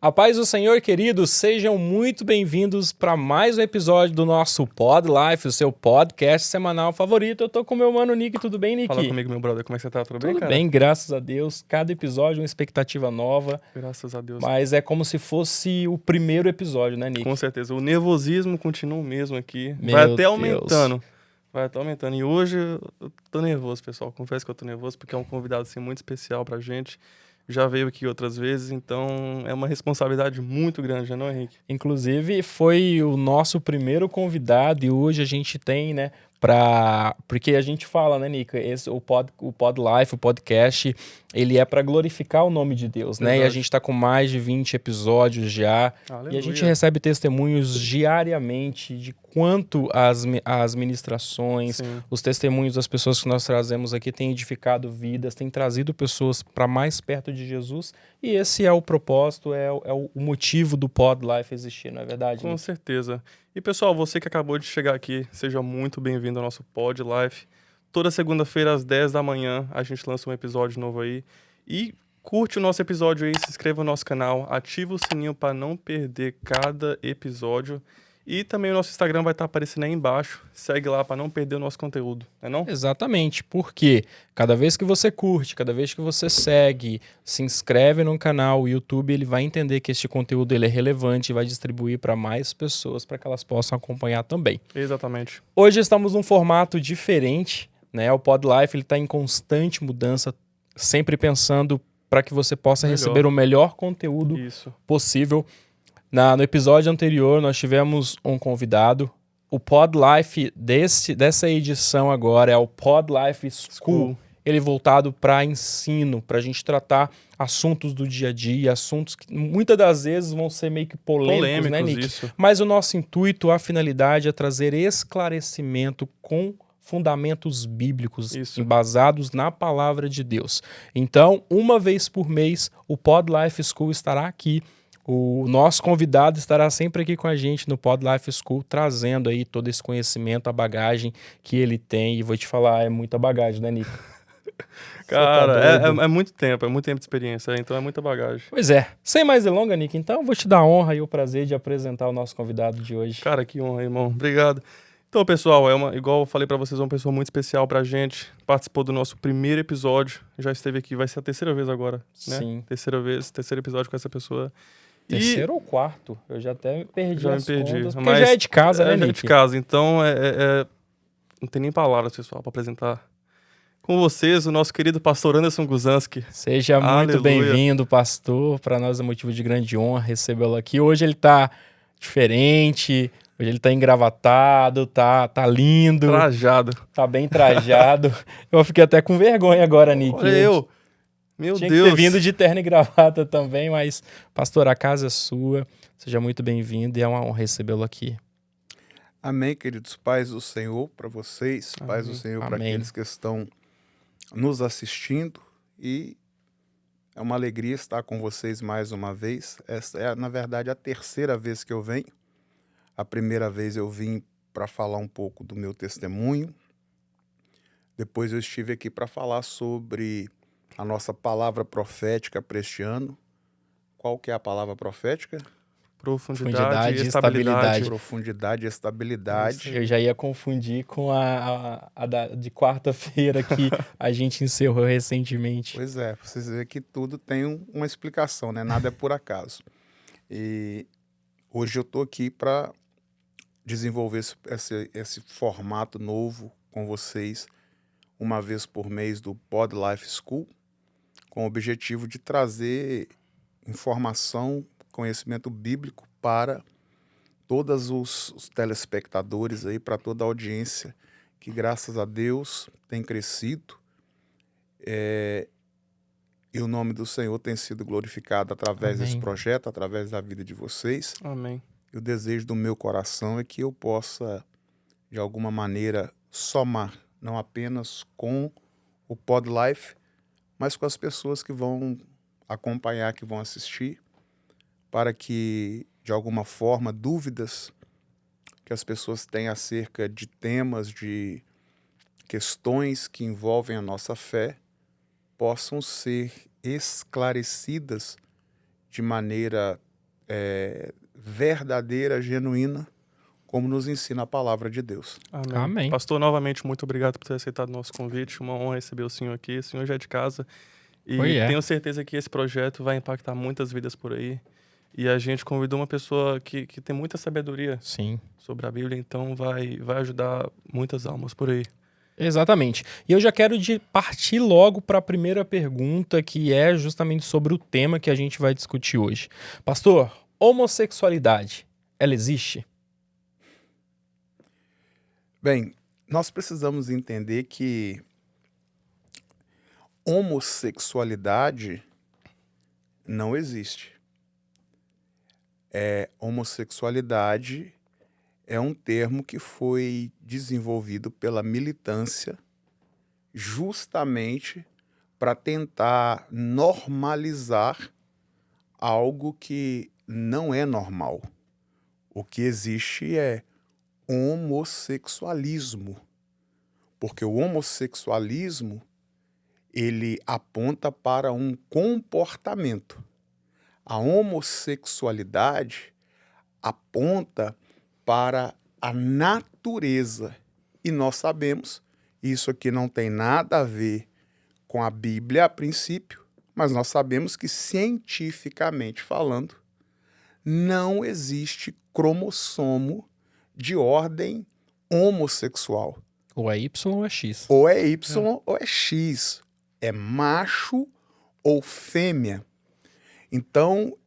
A paz do Senhor, queridos, sejam muito bem-vindos para mais um episódio do nosso Pod Life, o seu podcast semanal favorito. Eu tô com o meu mano Nick, tudo bem, Nick? Fala comigo, meu brother, como é que você tá? Tudo bem, cara? Tudo bem, graças a Deus. Cada episódio uma expectativa nova. Graças a Deus. Mas é como se fosse o primeiro episódio, né, Nick? Com certeza. O nervosismo continua o mesmo aqui. Meu Vai até Deus. aumentando. Vai até aumentando. E hoje eu tô nervoso, pessoal. Confesso que eu tô nervoso porque é um convidado assim, muito especial pra gente. Já veio aqui outras vezes, então é uma responsabilidade muito grande, não é, Henrique? Inclusive, foi o nosso primeiro convidado e hoje a gente tem, né, porque a gente fala, né, Nico, o Pod Life, o podcast, ele é para glorificar o nome de Deus, né? Exato. E a gente está com mais de 20 episódios já. Aleluia. E a gente recebe testemunhos diariamente de quanto as ministrações, Sim. os testemunhos das pessoas que nós trazemos aqui têm edificado vidas, têm trazido pessoas para mais perto de Jesus. E esse é o propósito, é o motivo do Pod Life existir, não é verdade, Com Nick? certeza. E pessoal, você que acabou de chegar aqui, seja muito bem-vindo ao nosso Pod Life. Toda segunda-feira às 10 da manhã a gente lança um episódio novo aí. E curte o nosso episódio aí, se inscreva no nosso canal, ativa o sininho para não perder cada episódio. E também o nosso Instagram vai estar aparecendo aí embaixo. Segue lá para não perder o nosso conteúdo, não é não? Exatamente, porque cada vez que você curte, cada vez que você segue, se inscreve no canal, o YouTube ele vai entender que este conteúdo ele é relevante e vai distribuir para mais pessoas para que elas possam acompanhar também. Exatamente. Hoje estamos num formato diferente, né? O Pod Life ele está em constante mudança, sempre pensando para que você possa receber o melhor conteúdo Isso. possível. No episódio anterior, nós tivemos um convidado. O Pod Life dessa edição agora é o Pod Life School. Ele voltado para ensino, para a gente tratar assuntos do dia a dia, assuntos que muitas das vezes vão ser meio que polêmicos, né, Nick? Isso. Mas o nosso intuito, a finalidade é trazer esclarecimento com fundamentos bíblicos embasados na palavra de Deus. Então, uma vez por mês, o Pod Life School estará aqui. O nosso convidado estará sempre aqui com a gente no Pod Life School, trazendo aí todo esse conhecimento, a bagagem que ele tem. E vou te falar, é muita bagagem, né, Nico? Cara, é muito tempo de experiência, então é muita bagagem. Pois é. Sem mais delongas, Nick, então eu vou te dar a honra e o prazer de apresentar o nosso convidado de hoje. Cara, que honra, irmão. Obrigado. Então, pessoal, igual eu falei pra vocês, é uma pessoa muito especial pra gente. Participou do nosso primeiro episódio, já esteve aqui, vai ser a terceira vez agora, né? Sim. Terceiro episódio com essa pessoa. Terceiro ou quarto? Eu já até perdi Já as me perdi. contas, porque já é de casa, né, já é Nick? de casa, então não tem nem palavras, pessoal, pra apresentar. Com vocês, o nosso querido pastor Anderson Guzanski. Seja muito Aleluia. bem-vindo, pastor. Para nós é motivo de grande honra recebê-lo aqui. Hoje ele tá diferente, hoje ele tá engravatado, tá lindo. Trajado. Tá bem trajado. Eu fiquei até com vergonha agora, Nick. Olha eu. Meu Tinha Deus. que ter vindo de terno e gravata também, mas, pastor, a casa é sua. Seja muito bem-vindo e é uma honra recebê-lo aqui. Amém, queridos. Paz do Senhor para vocês, paz do Senhor para aqueles que estão nos assistindo, e é uma alegria estar com vocês mais uma vez. Essa é, na verdade, a terceira vez que eu venho. A primeira vez eu vim para falar um pouco do meu testemunho. Depois eu estive aqui para falar sobre a nossa palavra profética para este ano. Qual que é a palavra profética? Profundidade e estabilidade. Profundidade e estabilidade. Eu já ia confundir com a de quarta-feira que a gente encerrou recentemente. Pois é, vocês veem que tudo tem uma explicação, né? Nada é por acaso. E hoje eu estou aqui para desenvolver esse formato novo com vocês, uma vez por mês, do Pod Life School, com o objetivo de trazer informação, conhecimento bíblico para todos os telespectadores aí, para toda a audiência que, graças a Deus, tem crescido. E o nome do Senhor tem sido glorificado através desse projeto, através da vida de vocês. Amém. E o desejo do meu coração é que eu possa, de alguma maneira, somar, não apenas com o Pod Life, mas com as pessoas que vão acompanhar, que vão assistir, para que, de alguma forma, dúvidas que as pessoas têm acerca de temas, de questões que envolvem a nossa fé, possam ser esclarecidas de maneira verdadeira, genuína, como nos ensina a palavra de Deus. Amém. Amém. Pastor, novamente, muito obrigado por ter aceitado o nosso convite. Uma honra receber o senhor aqui. O senhor já é de casa. E tenho certeza que esse projeto vai impactar muitas vidas por aí. E a gente convidou uma pessoa que tem muita sabedoria sobre a Bíblia, então vai ajudar muitas almas por aí. Exatamente. E eu já quero partir logo para a primeira pergunta, que é justamente sobre o tema que a gente vai discutir hoje. Pastor, homossexualidade, ela existe? Bem, nós precisamos entender que homossexualidade não existe. Homossexualidade é um termo que foi desenvolvido pela militância justamente para tentar normalizar algo que não é normal. O que existe é homossexualismo, porque o homossexualismo ele aponta para um comportamento. A homossexualidade aponta para a natureza. E nós sabemos, isso aqui não tem nada a ver com a Bíblia a princípio, mas nós sabemos que, cientificamente falando, não existe cromossomo de ordem homossexual. Ou é Y ou é X. Ou é Y ou é X. É macho ou fêmea. Então,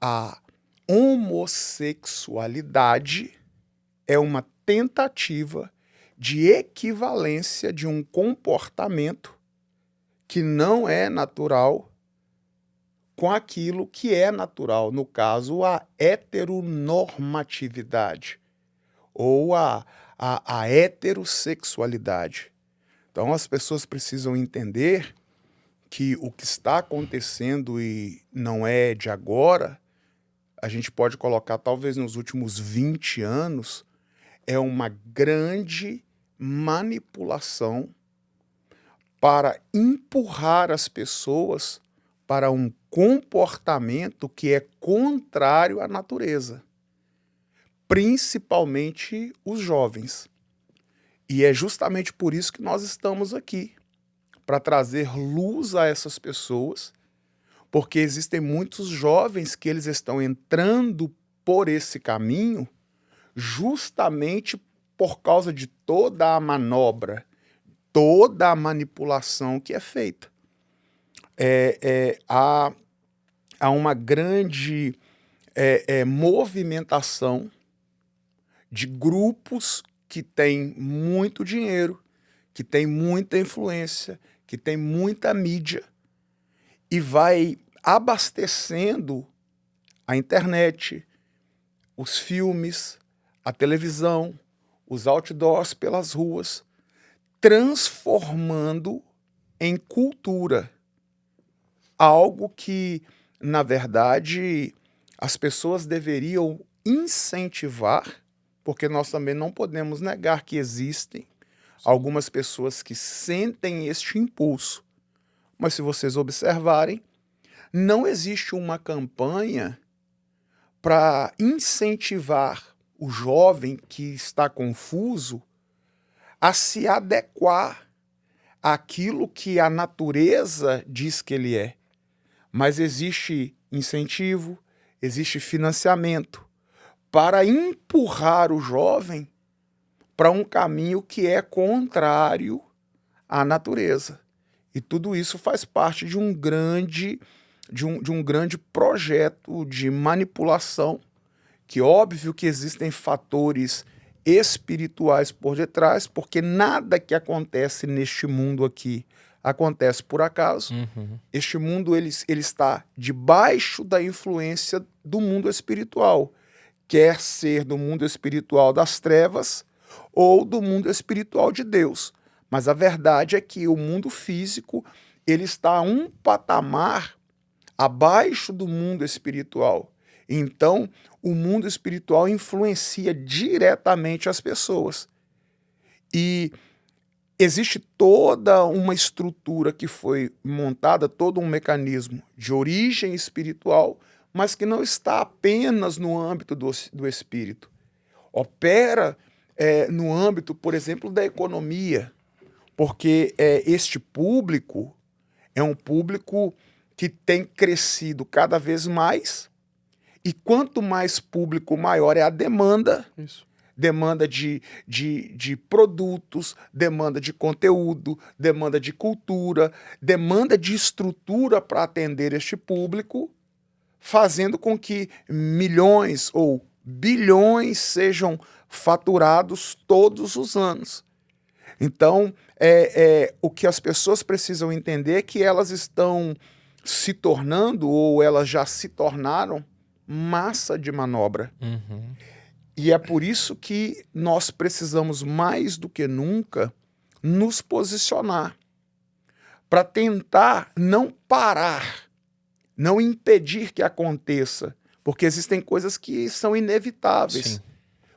a homossexualidade é uma tentativa de equivalência de um comportamento que não é natural com aquilo que é natural, no caso, a heteronormatividade ou a heterossexualidade. Então, as pessoas precisam entender que o que está acontecendo e não é de agora, a gente pode colocar talvez nos últimos 20 anos, é uma grande manipulação para empurrar as pessoas para um comportamento que é contrário à natureza, principalmente os jovens. E é justamente por isso que nós estamos aqui, para trazer luz a essas pessoas, porque existem muitos jovens que eles estão entrando por esse caminho justamente por causa de toda a manobra, toda a manipulação que é feita. Há uma grande movimentação de grupos que têm muito dinheiro, que têm muita influência, que têm muita mídia, e vai abastecendo a internet, os filmes, a televisão, os outdoors pelas ruas, transformando em cultura algo que, na verdade, as pessoas deveriam incentivar, porque nós também não podemos negar que existem algumas pessoas que sentem este impulso. Mas se vocês observarem, não existe uma campanha para incentivar o jovem que está confuso a se adequar àquilo que a natureza diz que ele é. Mas existe incentivo, existe financiamento para empurrar o jovem para um caminho que é contrário à natureza. E tudo isso faz parte de um grande projeto de manipulação, que óbvio que existem fatores espirituais por detrás, porque nada que acontece neste mundo aqui acontece por acaso. Este mundo ele está debaixo da influência do mundo espiritual, quer ser do mundo espiritual das trevas ou do mundo espiritual de Deus. Mas a verdade é que o mundo físico ele está a um patamar abaixo do mundo espiritual. Então, o mundo espiritual influencia diretamente as pessoas. E existe toda uma estrutura que foi montada, todo um mecanismo de origem espiritual, mas que não está apenas no âmbito do espírito. Opera no âmbito, por exemplo, da economia, porque este público é um público que tem crescido cada vez mais, e quanto mais público, maior é a demanda. Isso. Demanda de produtos, demanda de conteúdo, demanda de cultura, demanda de estrutura para atender este público, fazendo com que milhões ou bilhões sejam faturados todos os anos. Então, o que as pessoas precisam entender é que elas estão se tornando, ou elas já se tornaram, massa de manobra. Uhum. E é por isso que nós precisamos, mais do que nunca, nos posicionar para tentar não parar, não impedir que aconteça, porque existem coisas que são inevitáveis. Sim.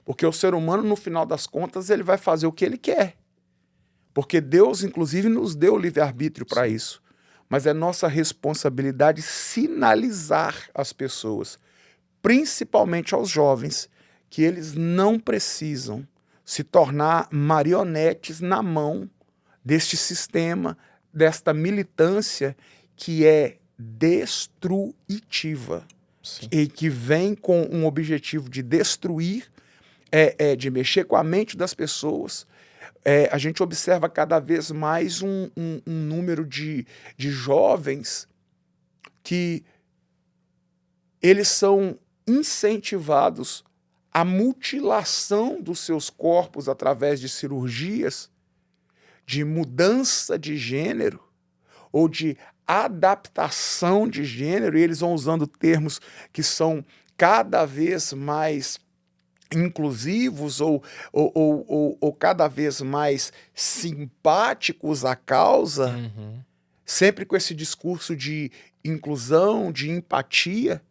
Porque o ser humano, no final das contas, ele vai fazer o que ele quer. Porque Deus, inclusive, nos deu livre-arbítrio para isso. Mas é nossa responsabilidade sinalizar às pessoas, principalmente aos jovens, que eles não precisam se tornar marionetes na mão deste sistema, desta militância que é destrutiva. Sim. E que vem com um objetivo de destruir, de mexer com a mente das pessoas. A gente observa cada vez mais um número de jovens que eles são incentivados à mutilação dos seus corpos através de cirurgias, de mudança de gênero ou de adaptação de gênero, e eles vão usando termos que são cada vez mais inclusivos ou cada vez mais simpáticos à causa, sempre com esse discurso de inclusão, de empatia,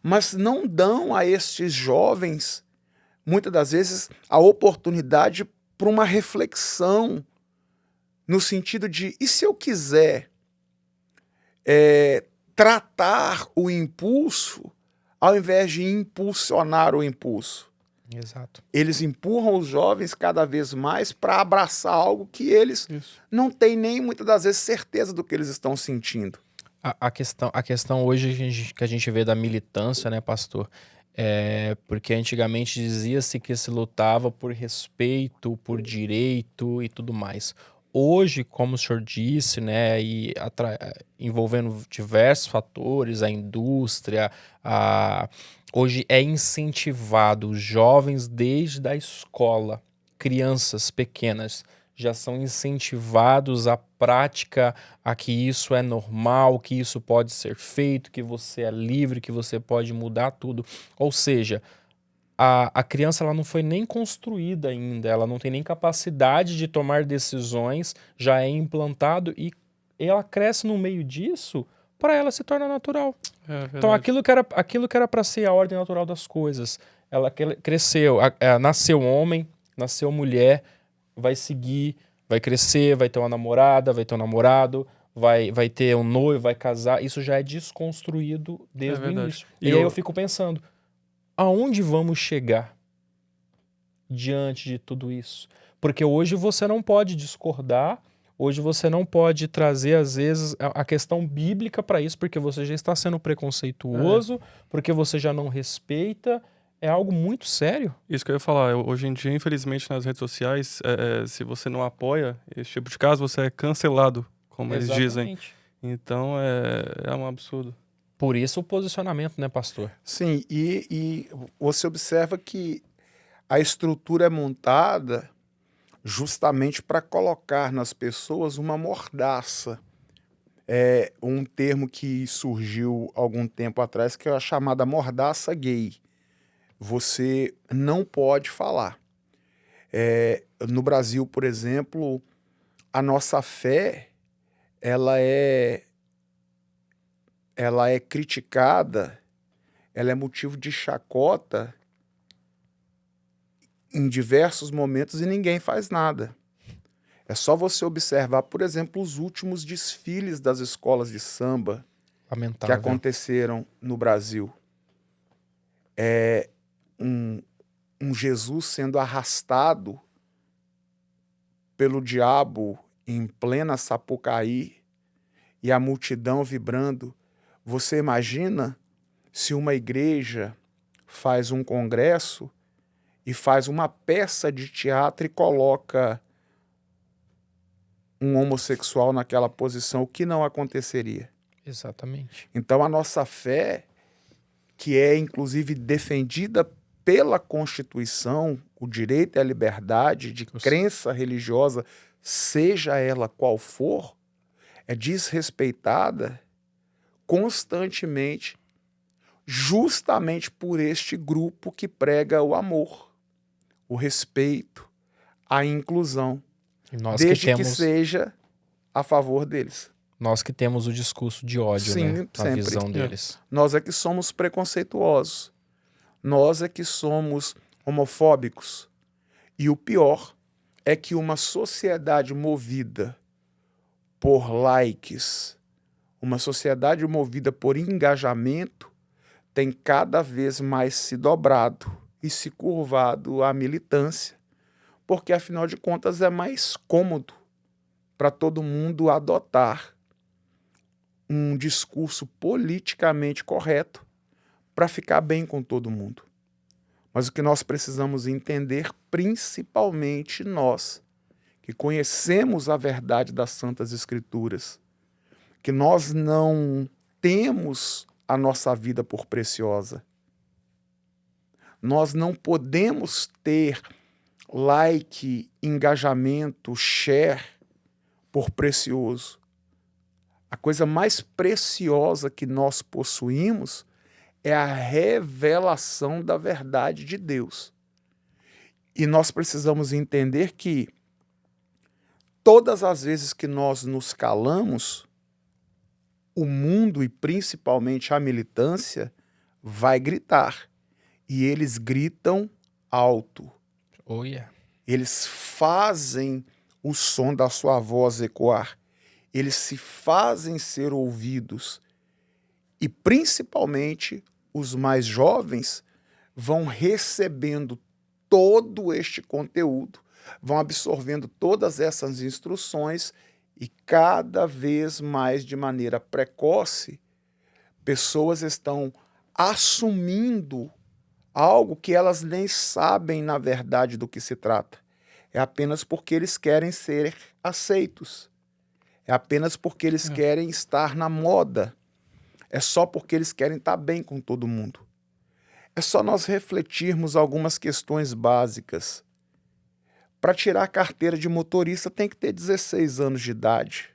mas não dão a estes jovens, muitas das vezes, a oportunidade para uma reflexão, no sentido de, e se eu quiser tratar o impulso, ao invés de impulsionar o impulso? Exato. Eles empurram os jovens cada vez mais para abraçar algo que eles não têm nem, muitas das vezes, certeza do que eles estão sentindo. A questão hoje que a gente vê da militância, né, pastor? Porque antigamente dizia-se que se lutava por respeito, por direito e tudo mais. Hoje, como o senhor disse, né, e envolvendo diversos fatores, a indústria, hoje é incentivado os jovens desde a escola, crianças pequenas, já são incentivados à prática, a que isso é normal, que isso pode ser feito, que você é livre, que você pode mudar tudo. Ou seja, a criança ela não foi nem construída ainda, ela não tem nem capacidade de tomar decisões, já é implantado e ela cresce no meio disso, para ela se torna natural. Então aquilo que era para ser a ordem natural das coisas, ela cresceu, nasceu homem, nasceu mulher, vai seguir, vai crescer, vai ter uma namorada, vai ter um namorado, vai ter um noivo, vai casar. Isso já é desconstruído desde o início. E aí eu fico pensando, aonde vamos chegar diante de tudo isso? Porque hoje você não pode discordar, hoje você não pode trazer, às vezes, a questão bíblica para isso, porque você já está sendo preconceituoso, porque você já não respeita. É algo muito sério. Isso que eu ia falar. Hoje em dia, infelizmente, nas redes sociais, se você não apoia esse tipo de caso, você é cancelado, como eles dizem. Então, é um absurdo. Por isso o posicionamento, né, pastor? Sim, e você observa que a estrutura é montada justamente para colocar nas pessoas uma mordaça. É um termo que surgiu algum tempo atrás, que é a chamada mordaça gay. Você não pode falar. No Brasil, por exemplo, a nossa fé, ela é criticada, ela é motivo de chacota em diversos momentos e ninguém faz nada. É só você observar, por exemplo, os últimos desfiles das escolas de samba que aconteceram no Brasil. um Jesus sendo arrastado pelo diabo em plena Sapucaí e a multidão vibrando. Você imagina se uma igreja faz um congresso e faz uma peça de teatro e coloca um homossexual naquela posição, o que não aconteceria? Exatamente. Então a nossa fé, que é inclusive defendida pela Constituição, o direito à liberdade de crença religiosa, seja ela qual for, é desrespeitada constantemente, justamente por este grupo que prega o amor, o respeito, a inclusão, desde que seja a favor deles. Nós que temos o discurso de ódio, sim, né? Na visão deles. Nós é que somos preconceituosos. Nós é que somos homofóbicos. E o pior é que uma sociedade movida por likes, uma sociedade movida por engajamento, tem cada vez mais se dobrado e se curvado à militância, porque, afinal de contas, é mais cômodo para todo mundo adotar um discurso politicamente correto para ficar bem com todo mundo. Mas o que nós precisamos entender, principalmente nós, que conhecemos a verdade das Santas Escrituras, que nós não temos a nossa vida por preciosa. Nós não podemos ter like, engajamento, share por precioso. A coisa mais preciosa que nós possuímos é a revelação da verdade de Deus. E nós precisamos entender que todas as vezes que nós nos calamos, o mundo e principalmente a militância vai gritar. E eles gritam alto. Oh, yeah. Eles fazem o som da sua voz ecoar. Eles se fazem ser ouvidos. E principalmente os mais jovens vão recebendo todo este conteúdo, vão absorvendo todas essas instruções e cada vez mais de maneira precoce, pessoas estão assumindo algo que elas nem sabem na verdade do que se trata. É apenas porque eles querem ser aceitos. É apenas porque eles querem estar na moda. É só porque eles querem estar bem com todo mundo. É só nós refletirmos algumas questões básicas. Para tirar a carteira de motorista tem que ter 16 anos de idade.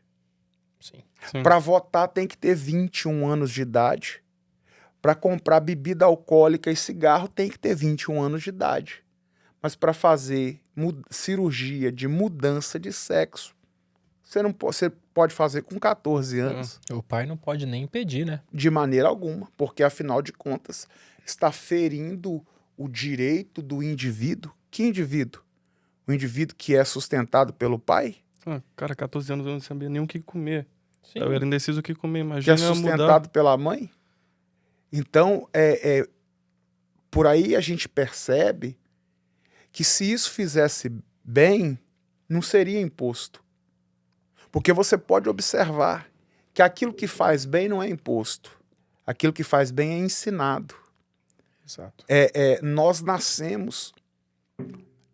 Sim. Para votar tem que ter 21 anos de idade. Para comprar bebida alcoólica e cigarro tem que ter 21 anos de idade. Mas para fazer cirurgia de mudança de sexo, você pode fazer com 14 anos. O pai não pode nem impedir, né? De maneira alguma, porque afinal de contas está ferindo o direito do indivíduo. Que indivíduo? O indivíduo que é sustentado pelo pai? Cara, 14 anos eu não sabia nem o que comer. Sim. Eu era indeciso o que comer, Que imagina é sustentado mudar. pela mãe? Então, por aí a gente percebe que se isso fizesse bem, não seria imposto. Porque você pode observar que aquilo que faz bem não é imposto. Aquilo que faz bem é ensinado. Exato. Nós nascemos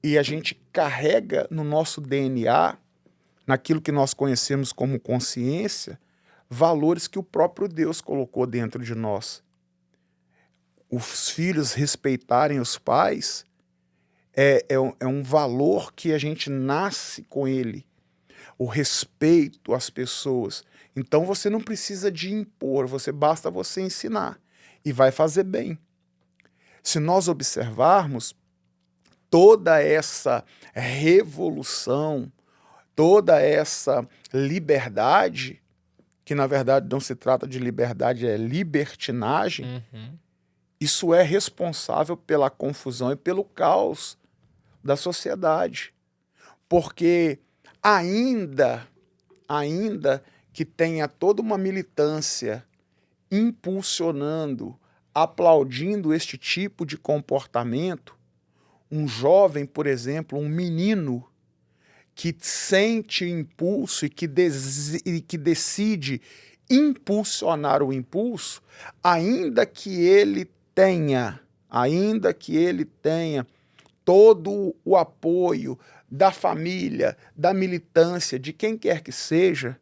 e a gente carrega no nosso DNA, naquilo que nós conhecemos como consciência, valores que o próprio Deus colocou dentro de nós. Os filhos respeitarem os pais é um valor que a gente nasce com ele. O respeito às pessoas. Então você não precisa de impor, basta você ensinar e vai fazer bem. Se nós observarmos toda essa revolução, toda essa liberdade, que na verdade não se trata de liberdade, é libertinagem, isso é responsável pela confusão e pelo caos da sociedade. Porque ainda que tenha toda uma militância impulsionando aplaudindo este tipo de comportamento, um jovem, por exemplo, um menino que sente impulso e que decide impulsionar o impulso, ainda que ele tenha todo o apoio da família, da militância, de quem quer que seja,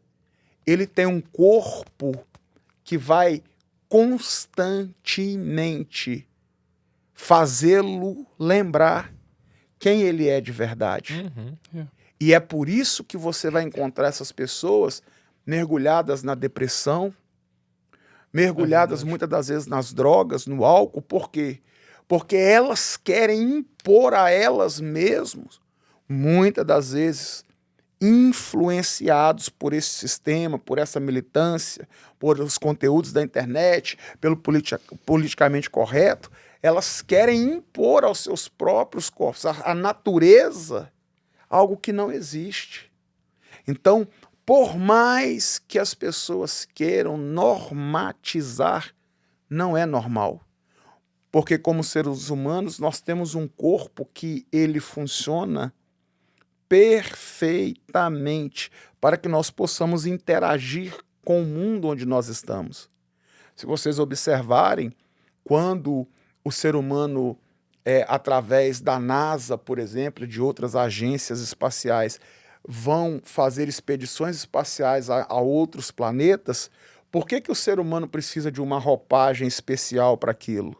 ele tem um corpo que vai constantemente fazê-lo lembrar quem ele é de verdade. E é por isso que você vai encontrar essas pessoas mergulhadas na depressão, mergulhadas muitas das vezes nas drogas, no álcool. Por quê? Porque elas querem impor a elas mesmas, muitas das vezes influenciados por esse sistema, por essa militância, por os conteúdos da internet, pelo politicamente correto, elas querem impor aos seus próprios corpos, a natureza, algo que não existe. Então, por mais que as pessoas queiram normatizar, não é normal. Porque como seres humanos, nós temos um corpo que ele funciona perfeitamente para que nós possamos interagir com o mundo onde nós estamos. Se vocês observarem, quando o ser humano, através da NASA, por exemplo, de outras agências espaciais, vão fazer expedições espaciais a outros planetas, por que o ser humano precisa de uma roupagem especial para aquilo?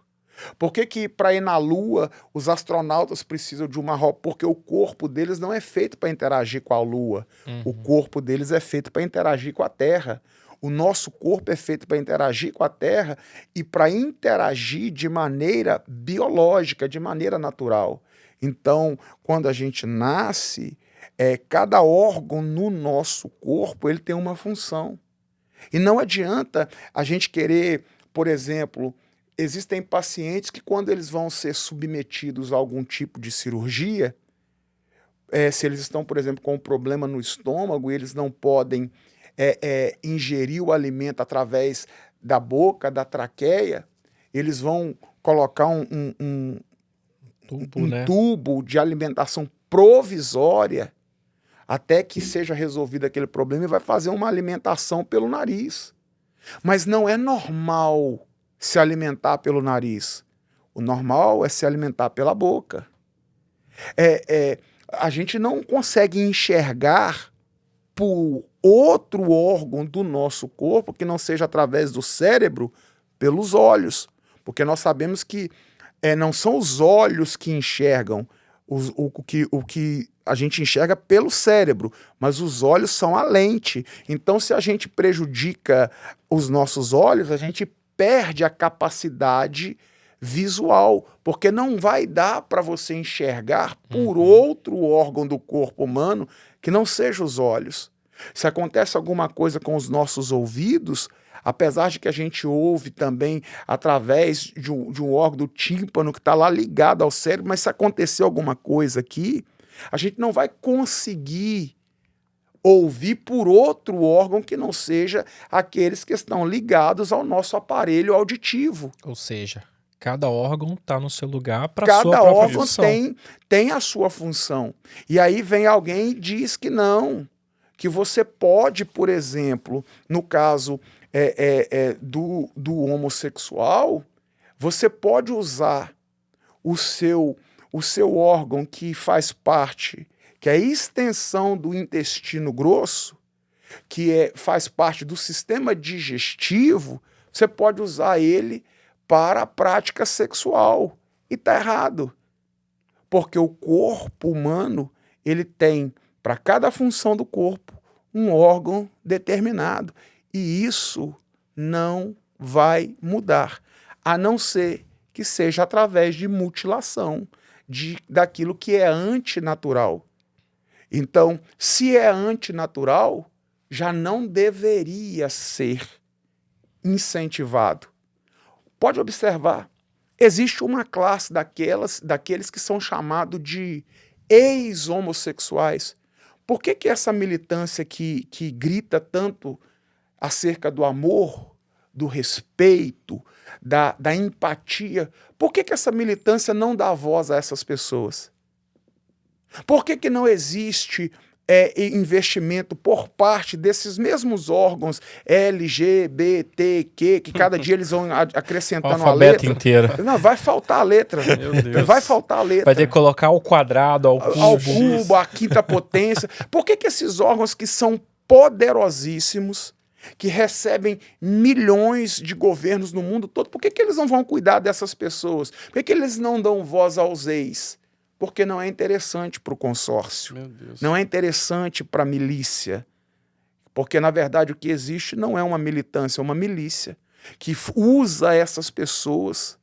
Por que para ir na Lua os astronautas precisam de uma roupa? Porque o corpo deles não é feito para interagir com a Lua. O corpo deles é feito para interagir com a Terra. O nosso corpo é feito para interagir com a Terra e para interagir de maneira biológica, de maneira natural. Então, quando a gente nasce, cada órgão no nosso corpo ele tem uma função. E não adianta a gente querer, por exemplo, existem pacientes que quando eles vão ser submetidos a algum tipo de cirurgia, se eles estão, por exemplo, com um problema no estômago e eles não podem ingerir o alimento através da boca, da traqueia, eles vão colocar um tubo de alimentação provisória até que seja resolvido aquele problema e vai fazer uma alimentação pelo nariz. Mas não é normal se alimentar pelo nariz. O normal é se alimentar pela boca. A gente não consegue enxergar por outro órgão do nosso corpo que não seja através do cérebro, pelos olhos. Porque nós sabemos que não são os olhos que enxergam o que a gente enxerga pelo cérebro, mas os olhos são a lente. Então, se a gente prejudica os nossos olhos, a gente perde a capacidade visual, porque não vai dar para você enxergar por outro órgão do corpo humano que não seja os olhos. Se acontece alguma coisa com os nossos ouvidos, apesar de que a gente ouve também através de um órgão do tímpano que está lá ligado ao cérebro, mas se acontecer alguma coisa aqui, a gente não vai conseguir ouvir por outro órgão que não seja aqueles que estão ligados ao nosso aparelho auditivo. Ou seja, cada órgão está no seu lugar para a sua própria função. Cada órgão tem a sua função. E aí vem alguém e diz que não, que você pode, por exemplo, no caso do homossexual, você pode usar o seu órgão que faz parte, que é a extensão do intestino grosso, que faz parte do sistema digestivo, você pode usar ele para a prática sexual. E está errado. Porque o corpo humano, ele tem, para cada função do corpo, um órgão determinado. E isso não vai mudar, a não ser que seja através de mutilação daquilo que é antinatural. Então, se é antinatural, já não deveria ser incentivado. Pode observar, existe uma classe daqueles que são chamados de ex-homossexuais. Por que essa militância que grita tanto acerca do amor, do respeito, da empatia. Por que essa militância não dá voz a essas pessoas? Por que não existe investimento por parte desses mesmos órgãos LGBTQ, que cada dia eles vão acrescentando a letra? Inteiro. Não, vai faltar a letra. Meu Deus. Vai faltar a letra. Vai ter que colocar ao quadrado, ao cubo. Ao cubo, a quinta potência. Por que esses órgãos que são poderosíssimos, que recebem milhões de governos no mundo todo, por que eles não vão cuidar dessas pessoas? Por que eles não dão voz aos ex? Porque não é interessante para o consórcio, não é interessante para a milícia. Porque, na verdade, o que existe não é uma militância, é uma milícia que usa essas pessoas,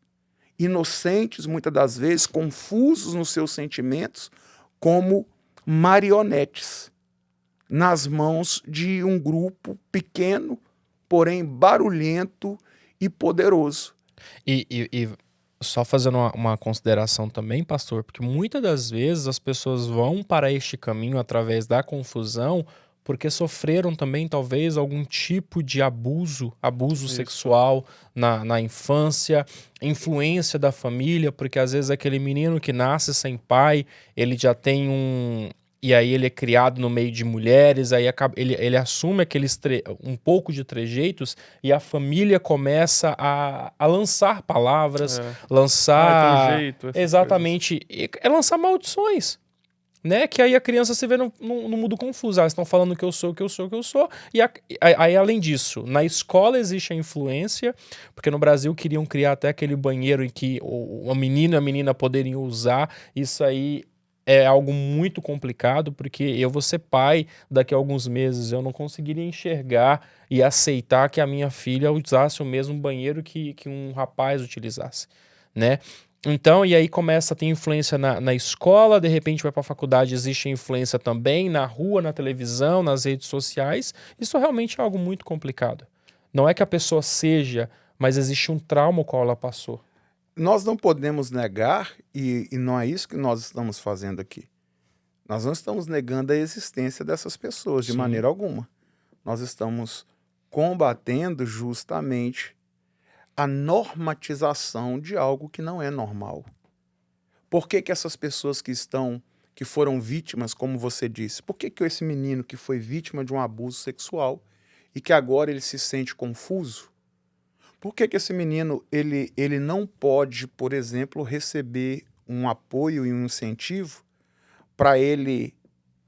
inocentes, muitas das vezes, confusos nos seus sentimentos, como marionetes nas mãos de um grupo pequeno, porém barulhento e poderoso. E só fazendo uma consideração também, pastor, porque muitas das vezes as pessoas vão para este caminho através da confusão porque sofreram também talvez algum tipo de abuso sexual na infância, influência da família, porque às vezes aquele menino que nasce sem pai, ele já tem e aí ele é criado no meio de mulheres, aí ele assume um pouco de trejeitos e a família começa a lançar palavras, lançar... exatamente, é lançar maldições, né? Que aí a criança se vê no mundo confuso. Estão falando que eu sou, que eu sou, que eu sou. E aí, além disso, na escola existe a influência, porque no Brasil queriam criar até aquele banheiro em que o menino e a menina poderiam usar. Isso aí é algo muito complicado, porque eu vou ser pai daqui a alguns meses, eu não conseguiria enxergar e aceitar que a minha filha usasse o mesmo banheiro que um rapaz utilizasse, né? Então, e aí começa a ter influência na escola, de repente vai para a faculdade, existe influência também na rua, na televisão, nas redes sociais. Isso realmente é algo muito complicado. Não é que a pessoa seja, mas existe um trauma o qual ela passou. Nós não podemos negar, e não é isso que nós estamos fazendo aqui. Nós não estamos negando a existência dessas pessoas, de maneira alguma. Nós estamos combatendo justamente a normatização de algo que não é normal. Por que essas pessoas que foram vítimas, como você disse, por que esse menino que foi vítima de um abuso sexual e que agora ele se sente confuso, por que esse menino ele não pode, por exemplo, receber um apoio e um incentivo para ele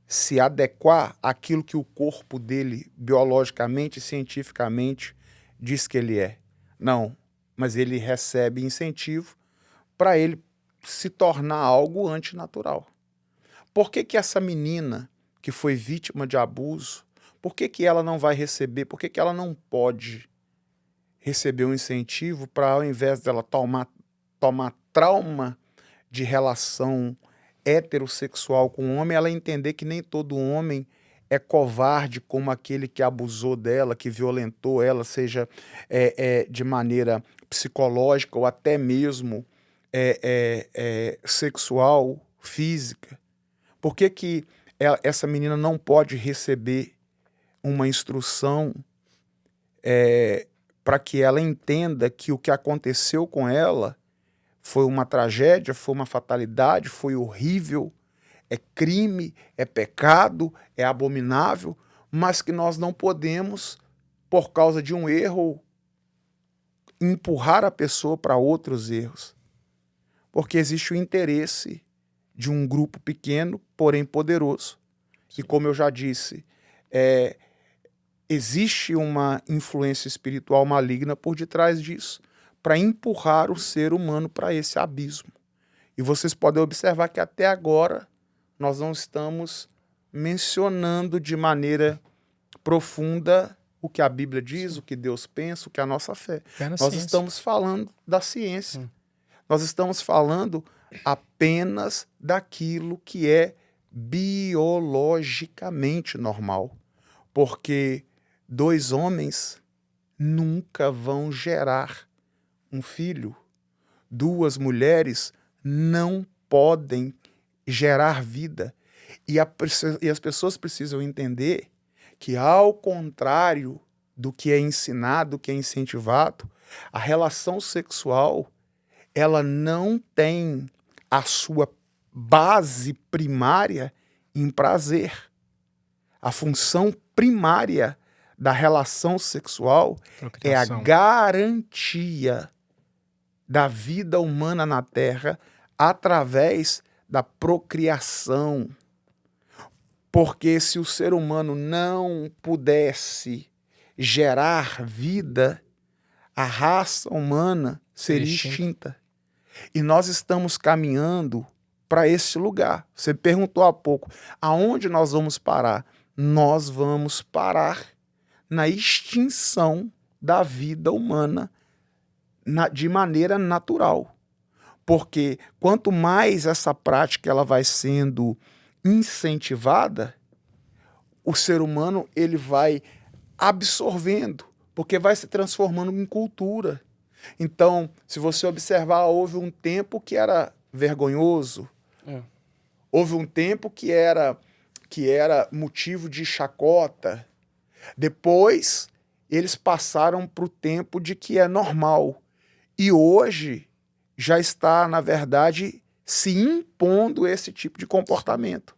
se adequar àquilo que o corpo dele, biologicamente e cientificamente, diz que ele é? Não, mas ele recebe incentivo para ele se tornar algo antinatural. Por que essa menina que foi vítima de abuso, por que ela não vai receber, por que ela não pode receber um incentivo para, ao invés dela tomar trauma de relação heterossexual com o homem, ela entender que nem todo homem é covarde como aquele que abusou dela, que violentou ela, seja de maneira psicológica ou até mesmo sexual, física? Por que essa menina não pode receber uma instrução para que ela entenda que o que aconteceu com ela foi uma tragédia, foi uma fatalidade, foi horrível, é crime, é pecado, é abominável, mas que nós não podemos, por causa de um erro, empurrar a pessoa para outros erros. Porque existe o interesse de um grupo pequeno, porém poderoso. E como eu já disse, existe uma influência espiritual maligna por detrás disso, para empurrar o ser humano para esse abismo. E vocês podem observar que até agora nós não estamos mencionando de maneira profunda o que a Bíblia diz, o que Deus pensa, o que é a nossa fé. Nós estamos falando da ciência. Nós estamos falando apenas daquilo que é biologicamente normal. Porque 2 homens nunca vão gerar um filho. 2 mulheres não podem gerar vida. E as pessoas precisam entender que, ao contrário do que é ensinado, do que é incentivado, a relação sexual, ela não tem a sua base primária em prazer. A função primária da relação sexual é a garantia da vida humana na Terra através da procriação. Porque se o ser humano não pudesse gerar vida, a raça humana seria extinta. E nós estamos caminhando para esse lugar. Você perguntou há pouco, aonde nós vamos parar? Nós vamos parar na extinção da vida humana de maneira natural. Porque quanto mais essa prática ela vai sendo incentivada, o ser humano ele vai absorvendo, porque vai se transformando em cultura. Então, se você observar, houve um tempo que era vergonhoso, houve um tempo que era motivo de chacota. Depois, eles passaram para o tempo de que é normal. E hoje já está, na verdade, se impondo esse tipo de comportamento.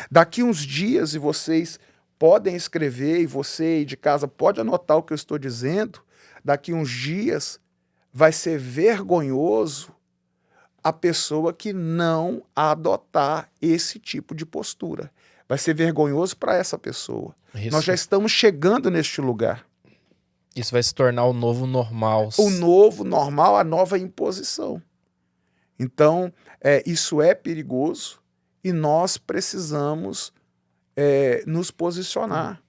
Daqui uns dias, e vocês podem escrever, e você aí de casa pode anotar o que eu estou dizendo, daqui uns dias vai ser vergonhoso a pessoa que não adotar esse tipo de postura. Vai ser vergonhoso para essa pessoa. Isso. Nós já estamos chegando neste lugar. Isso vai se tornar o novo normal. O novo normal, a nova imposição. Então, isso é perigoso e nós precisamos nos posicionar.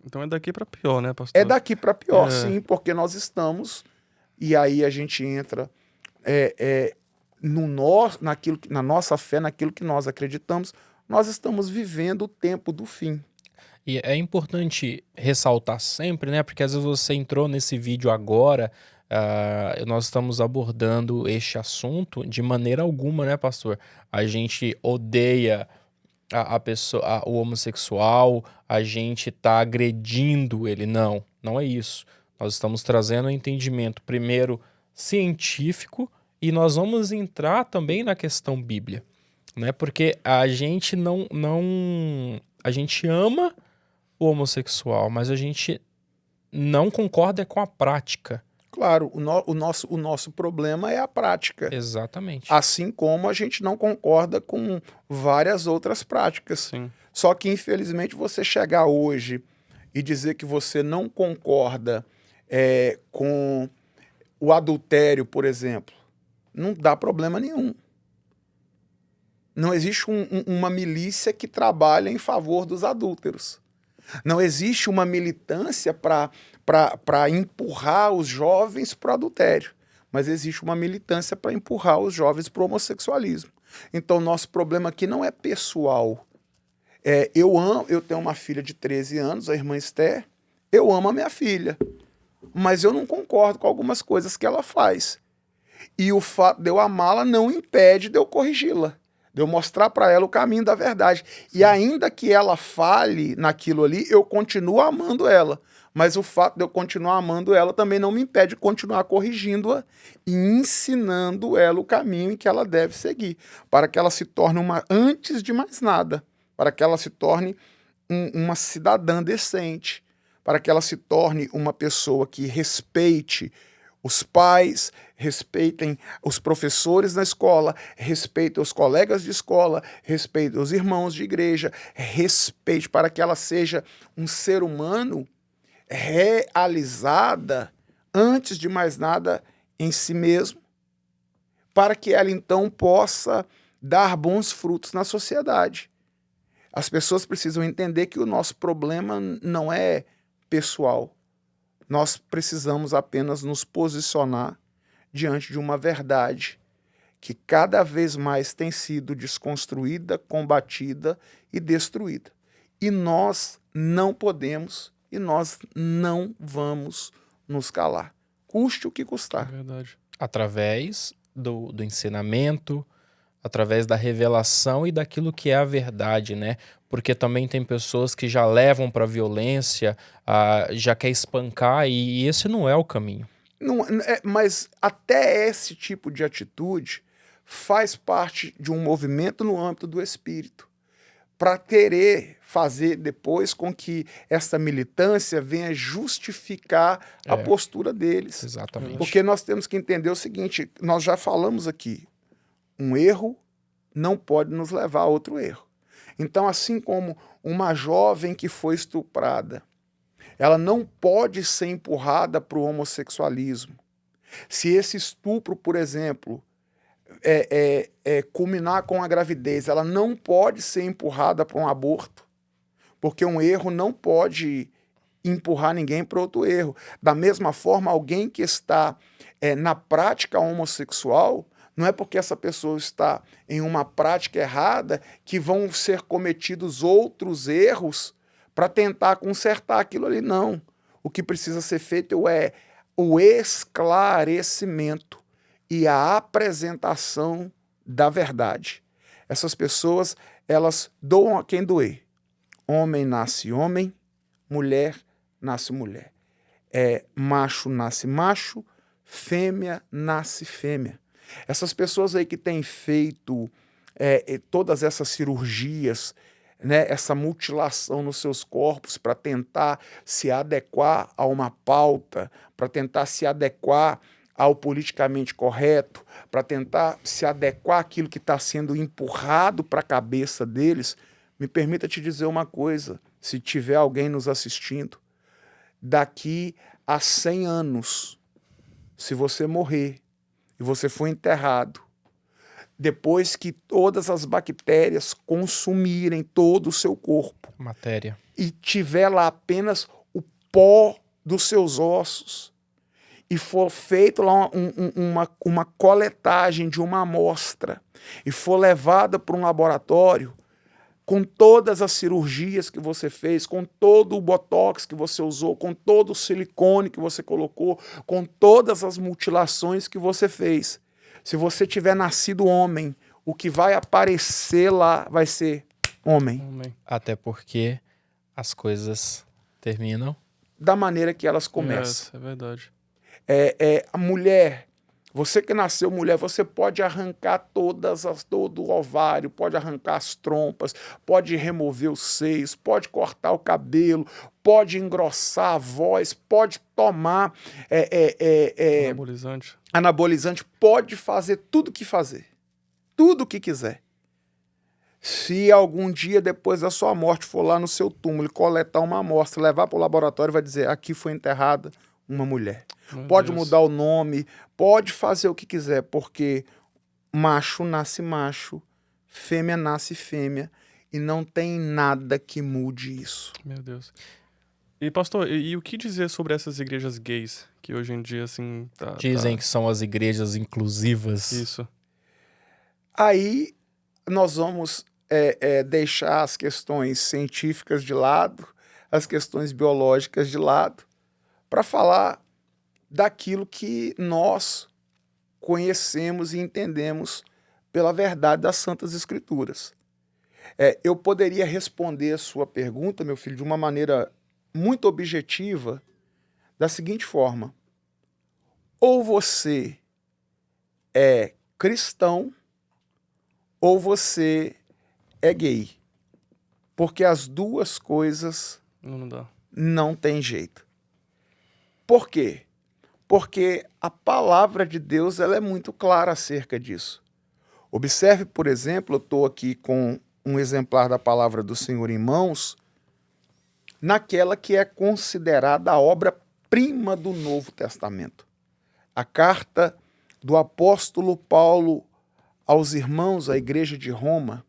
Então é daqui para pior, né, pastor? É daqui para pior, sim, porque nós estamos... E aí a gente entra na nossa fé, naquilo que nós acreditamos, nós estamos vivendo o tempo do fim. E é importante ressaltar sempre, né? Porque às vezes você entrou nesse vídeo agora, nós estamos abordando este assunto de maneira alguma, né, pastor? A gente odeia a pessoa, o homossexual, a gente tá agredindo ele. Não, não é isso. Nós estamos trazendo um entendimento, primeiro, científico, e nós vamos entrar também na questão bíblia, né? Porque a gente a gente ama o homossexual, mas a gente não concorda com a prática. Claro, o nosso problema é a prática. Exatamente. Assim como a gente não concorda com várias outras práticas. Sim. Só que, infelizmente, você chegar hoje e dizer que você não concorda com o adultério, por exemplo, não dá problema nenhum. Não existe uma milícia que trabalha em favor dos adúlteros. Não existe uma militância para empurrar os jovens para o adultério, mas existe uma militância para empurrar os jovens para o homossexualismo. Então, nosso problema aqui não é pessoal. Eu tenho uma filha de 13 anos, a irmã Esther, eu amo a minha filha, mas eu não concordo com algumas coisas que ela faz. E o fato de eu amá-la não impede de eu corrigi-la, de eu mostrar para ela o caminho da verdade. E ainda que ela fale naquilo ali, eu continuo amando ela. Mas o fato de eu continuar amando ela também não me impede de continuar corrigindo-a e ensinando ela o caminho em que ela deve seguir, para que ela se torne antes de mais nada, para que ela se torne uma cidadã decente, para que ela se torne uma pessoa que respeite os pais, respeitem os professores na escola, respeitem os colegas de escola, respeitem os irmãos de igreja, respeite, para que ela seja um ser humano realizada, antes de mais nada, em si mesmo, para que ela então possa dar bons frutos na sociedade. As pessoas precisam entender que o nosso problema não é pessoal. Nós precisamos apenas nos posicionar diante de uma verdade que cada vez mais tem sido desconstruída, combatida e destruída. E nós não podemos e nós não vamos nos calar, custe o que custar. É verdade. Através do ensinamento, através da revelação e daquilo que é a verdade, né? Porque também tem pessoas que já levam para violência, já quer espancar, e esse não é o caminho. Não, mas até esse tipo de atitude faz parte de um movimento no âmbito do espírito, para querer fazer depois com que essa militância venha justificar a postura deles. Exatamente. Porque nós temos que entender o seguinte, nós já falamos aqui, um erro não pode nos levar a outro erro. Então, assim como uma jovem que foi estuprada, ela não pode ser empurrada para o homossexualismo. Se esse estupro, por exemplo, culminar com a gravidez, ela não pode ser empurrada para um aborto, porque um erro não pode empurrar ninguém para outro erro. Da mesma forma, alguém que está na prática homossexual, não é porque essa pessoa está em uma prática errada que vão ser cometidos outros erros para tentar consertar aquilo ali, não. O que precisa ser feito é o esclarecimento e a apresentação da verdade. Essas pessoas, elas doam a quem doer. Homem nasce homem, mulher nasce mulher. Macho nasce macho, fêmea nasce fêmea. Essas pessoas aí que têm feito todas essas cirurgias, né, essa mutilação nos seus corpos para tentar se adequar a uma pauta, para tentar se adequar ao politicamente correto, para tentar se adequar àquilo que está sendo empurrado para a cabeça deles, me permita te dizer uma coisa, se tiver alguém nos assistindo, daqui a 100 anos, se você morrer e você for enterrado, depois que todas as bactérias consumirem todo o seu corpo, matéria, e tiver lá apenas o pó dos seus ossos, e for feito lá uma coletagem de uma amostra, e for levada para um laboratório, com todas as cirurgias que você fez, com todo o botox que você usou, com todo o silicone que você colocou, com todas as mutilações que você fez, se você tiver nascido homem, o que vai aparecer lá vai ser homem. Até porque as coisas terminam da maneira que elas começam. É verdade. A mulher, você que nasceu mulher, você pode arrancar todo o ovário, pode arrancar as trompas, pode remover os seios, pode cortar o cabelo, pode engrossar a voz, pode tomar anabolizante, pode fazer tudo o que fazer, tudo o que quiser. Se algum dia depois da sua morte for lá no seu túmulo e coletar uma amostra, levar para o laboratório, vai dizer, aqui foi enterrada uma mulher. Pode mudar o nome, pode fazer o que quiser, porque macho nasce macho, fêmea nasce fêmea, e não tem nada que mude isso. Meu Deus. E pastor, e o que dizer sobre essas igrejas gays, que hoje em dia, assim... Dizem que são as igrejas inclusivas. Isso. Aí nós vamos deixar as questões científicas de lado, as questões biológicas de lado, para falar daquilo que nós conhecemos e entendemos pela verdade das Santas Escrituras. Eu poderia responder a sua pergunta, meu filho, de uma maneira muito objetiva, da seguinte forma: ou você é cristão, ou você é gay. Porque as duas coisas não tem jeito. Por quê? Porque a palavra de Deus ela é muito clara acerca disso. Observe, por exemplo, eu estou aqui com um exemplar da palavra do Senhor em mãos, naquela que é considerada a obra-prima do Novo Testamento. A carta do apóstolo Paulo aos irmãos, à igreja de Roma.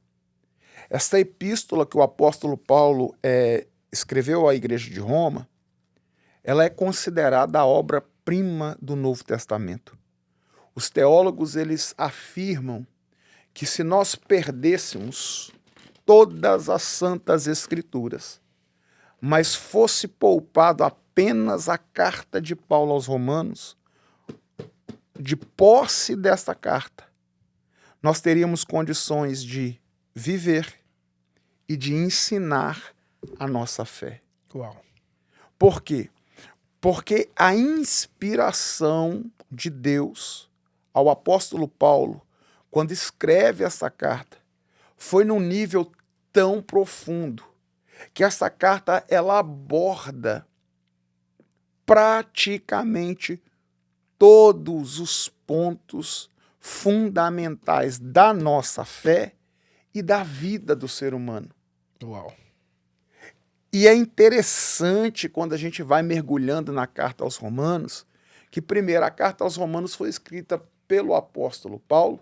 Esta epístola que o apóstolo Paulo escreveu à igreja de Roma, ela é considerada a obra-prima do Novo Testamento. Os teólogos, eles afirmam que se nós perdêssemos todas as Santas Escrituras, mas fosse poupado apenas a carta de Paulo aos Romanos, de posse desta carta, nós teríamos condições de viver e de ensinar a nossa fé. Uau. Por quê? Porque a inspiração de Deus ao apóstolo Paulo, quando escreve essa carta, foi num nível tão profundo que essa carta ela aborda praticamente todos os pontos fundamentais da nossa fé e da vida do ser humano. Uau. E é interessante quando a gente vai mergulhando na carta aos Romanos, que primeiro a carta aos Romanos foi escrita pelo apóstolo Paulo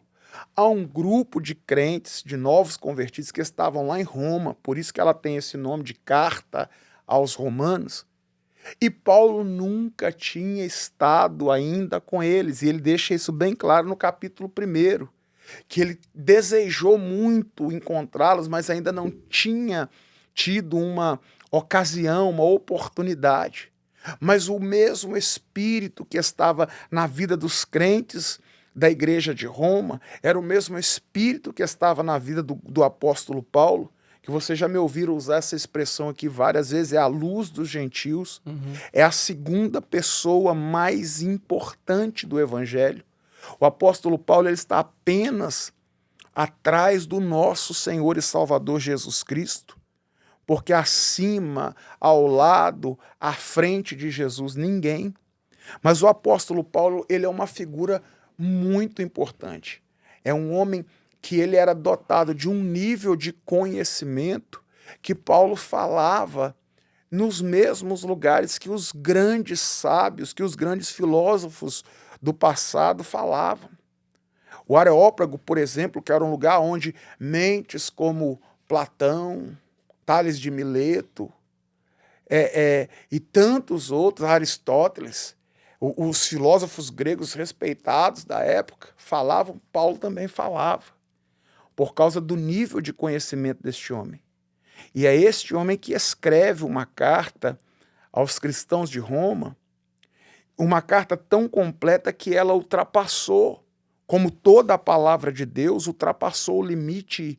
a um grupo de crentes, de novos convertidos que estavam lá em Roma, por isso que ela tem esse nome de Carta aos Romanos. E Paulo nunca tinha estado ainda com eles, e ele deixa isso bem claro no capítulo 1, que ele desejou muito encontrá-los, mas ainda não tinha tido uma ocasião, uma oportunidade. Mas o mesmo Espírito que estava na vida dos crentes da igreja de Roma era o mesmo Espírito que estava na vida do apóstolo Paulo, que vocês já me ouviram usar essa expressão aqui várias vezes, é a luz dos gentios, é a segunda pessoa mais importante do evangelho. O apóstolo Paulo ele está apenas atrás do nosso Senhor e Salvador Jesus Cristo, porque acima, ao lado, à frente de Jesus, ninguém. Mas o apóstolo Paulo ele é uma figura muito importante. É um homem que ele era dotado de um nível de conhecimento que Paulo falava nos mesmos lugares que os grandes sábios, que os grandes filósofos do passado falavam. O Areópago, por exemplo, que era um lugar onde mentes como Platão, Tales de Mileto e tantos outros, Aristóteles, os filósofos gregos respeitados da época falavam, Paulo também falava, por causa do nível de conhecimento deste homem. E é este homem que escreve uma carta aos cristãos de Roma, uma carta tão completa que ela ultrapassou, como toda a palavra de Deus, ultrapassou o limite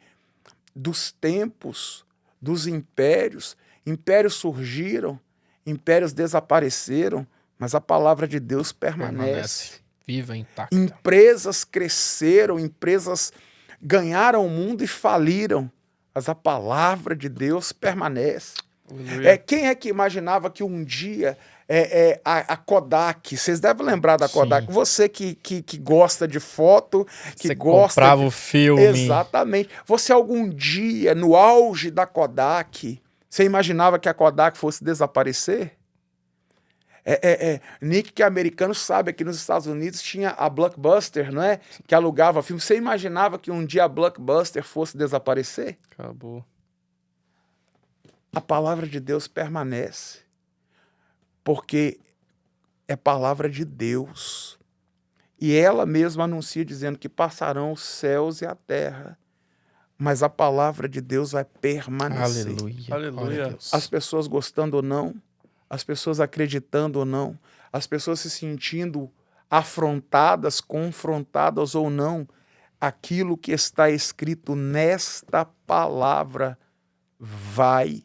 dos tempos, dos impérios. Impérios surgiram, impérios desapareceram, mas a palavra de Deus permanece. Viva, intacta. Empresas cresceram, empresas ganharam o mundo e faliram, mas a palavra de Deus permanece. Quem é que imaginava que um dia a Kodak, vocês devem lembrar da Kodak, sim. Você que gosta de foto, que você gosta comprava o filme. Exatamente. Você algum dia, no auge da Kodak, você imaginava que a Kodak fosse desaparecer? Nick, que é americano, sabe, aqui nos Estados Unidos tinha a Blockbuster, não é? Que alugava filme. Você imaginava que um dia a Blockbuster fosse desaparecer? Acabou. A palavra de Deus permanece, porque é palavra de Deus. E ela mesma anuncia dizendo que passarão os céus e a terra, mas a palavra de Deus vai permanecer. Aleluia. Aleluia. As pessoas gostando ou não, as pessoas acreditando ou não, as pessoas se sentindo afrontadas, confrontadas ou não, aquilo que está escrito nesta palavra vai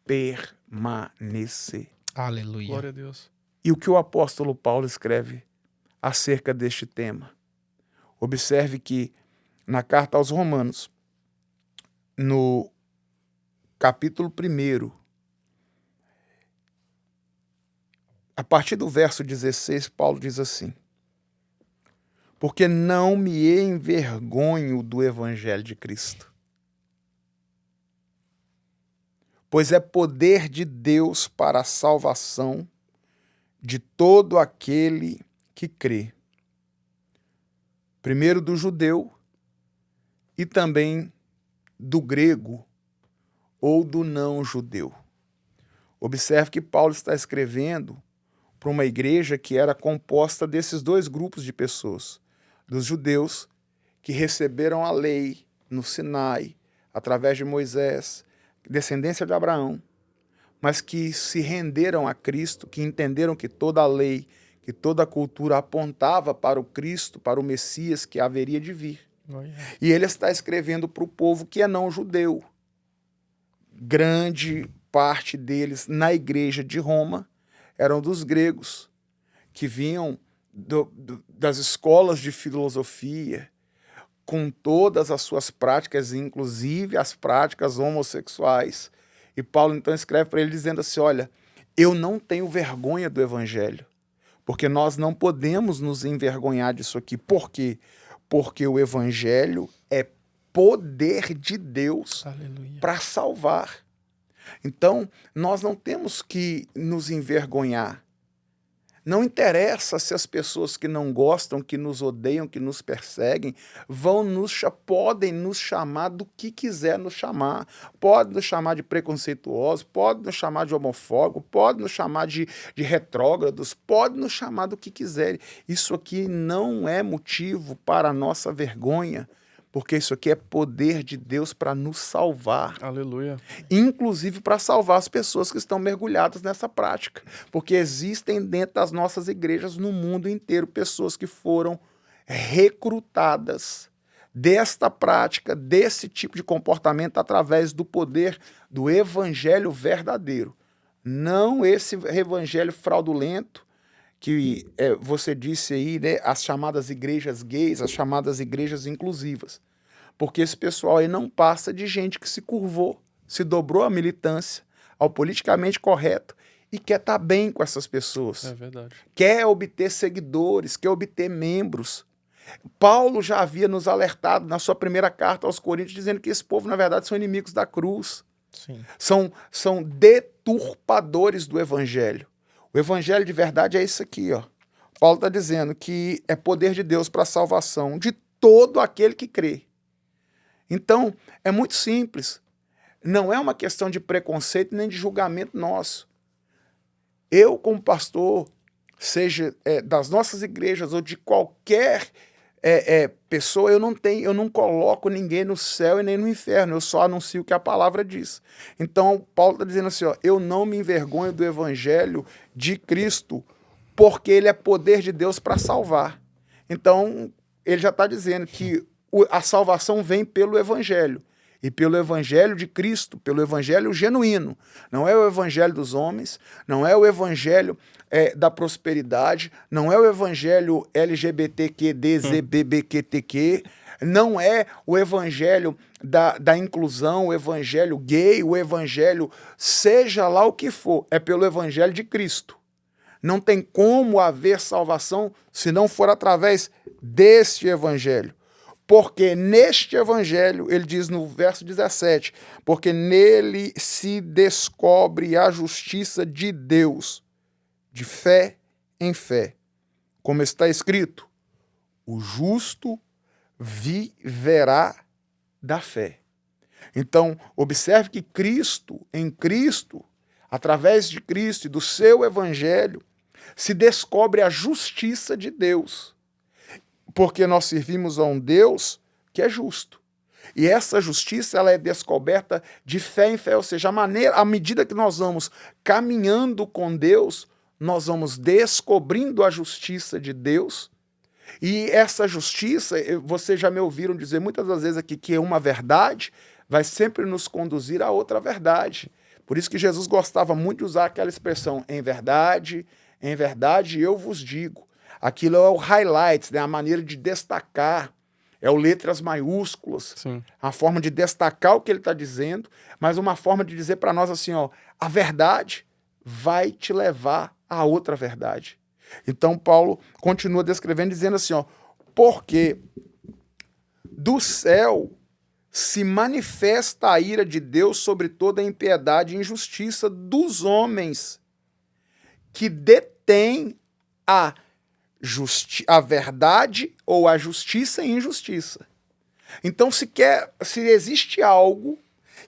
permanecer. Aleluia. Glória a Deus. E o que o apóstolo Paulo escreve acerca deste tema? Observe que na carta aos Romanos, no capítulo 1, a partir do verso 16, Paulo diz assim: porque não me envergonho do evangelho de Cristo, pois é poder de Deus para a salvação de todo aquele que crê, primeiro do judeu e também do grego ou do não judeu. Observe que Paulo está escrevendo para uma igreja que era composta desses dois grupos de pessoas, dos judeus que receberam a lei no Sinai, através de Moisés, descendência de Abraão, mas que se renderam a Cristo, que entenderam que toda a lei, que toda a cultura apontava para o Cristo, para o Messias que haveria de vir. E ele está escrevendo para o povo que é não judeu. Grande parte deles na igreja de Roma eram dos gregos, que vinham das escolas de filosofia, com todas as suas práticas, inclusive as práticas homossexuais. E Paulo então escreve para ele dizendo assim, olha, eu não tenho vergonha do evangelho, porque nós não podemos nos envergonhar disso aqui. Por quê? Porque o evangelho é poder de Deus para salvar. Então, nós não temos que nos envergonhar. Não interessa se as pessoas que não gostam, que nos odeiam, que nos perseguem, podem nos chamar do que quiser nos chamar. Pode nos chamar de preconceituosos, pode nos chamar de homofóbico, pode nos chamar de retrógrados, pode nos chamar do que quiserem. Isso aqui não é motivo para a nossa vergonha, porque isso aqui é poder de Deus para nos salvar. Aleluia. Inclusive para salvar as pessoas que estão mergulhadas nessa prática. Porque existem dentro das nossas igrejas no mundo inteiro pessoas que foram recrutadas desta prática, desse tipo de comportamento através do poder do evangelho verdadeiro. Não esse evangelho fraudulento que você disse aí, né, as chamadas igrejas gays, as chamadas igrejas inclusivas. Porque esse pessoal aí não passa de gente que se curvou, se dobrou à militância, ao politicamente correto e quer estar bem com essas pessoas. É verdade. Quer obter seguidores, quer obter membros. Paulo já havia nos alertado na sua primeira carta aos Coríntios, dizendo que esse povo, na verdade, são inimigos da cruz. Sim. São deturpadores do evangelho. O evangelho de verdade é isso aqui, ó. Paulo está dizendo que é poder de Deus para a salvação de todo aquele que crê. Então, é muito simples. Não é uma questão de preconceito nem de julgamento nosso. Eu, como pastor, seja das nossas igrejas ou de qualquer pessoa, eu não coloco ninguém no céu e nem no inferno, eu só anuncio o que a palavra diz. Então, Paulo está dizendo assim, ó, eu não me envergonho do evangelho de Cristo, porque ele é poder de Deus para salvar. Então, ele já está dizendo que a salvação vem pelo evangelho, e pelo evangelho de Cristo, pelo evangelho genuíno. Não é o evangelho dos homens, não é o evangelho da prosperidade, não é o evangelho LGBTQDZBBQTQ, não é o evangelho da inclusão, o evangelho gay, o evangelho seja lá o que for, é pelo evangelho de Cristo. Não tem como haver salvação se não for através deste evangelho. Porque neste evangelho, ele diz no verso 17, porque nele se descobre a justiça de Deus, de fé em fé. Como está escrito, o justo viverá da fé. Então, observe que Cristo, em Cristo, através de Cristo e do seu evangelho, se descobre a justiça de Deus. Porque nós servimos a um Deus que é justo. E essa justiça ela é descoberta de fé em fé, ou seja, à medida que nós vamos caminhando com Deus, nós vamos descobrindo a justiça de Deus. E essa justiça, vocês já me ouviram dizer muitas das vezes aqui que uma verdade vai sempre nos conduzir a outra verdade. Por isso que Jesus gostava muito de usar aquela expressão, em verdade eu vos digo. Aquilo é o highlight, né? A maneira de destacar, é o letras maiúsculas, Sim. A forma de destacar o que ele está dizendo, mas uma forma de dizer para nós assim, ó, a verdade vai te levar a outra verdade. Então Paulo continua descrevendo, dizendo assim, ó, porque do céu se manifesta a ira de Deus sobre toda a impiedade e injustiça dos homens que detêm a verdade ou a justiça e injustiça. Então, se existe algo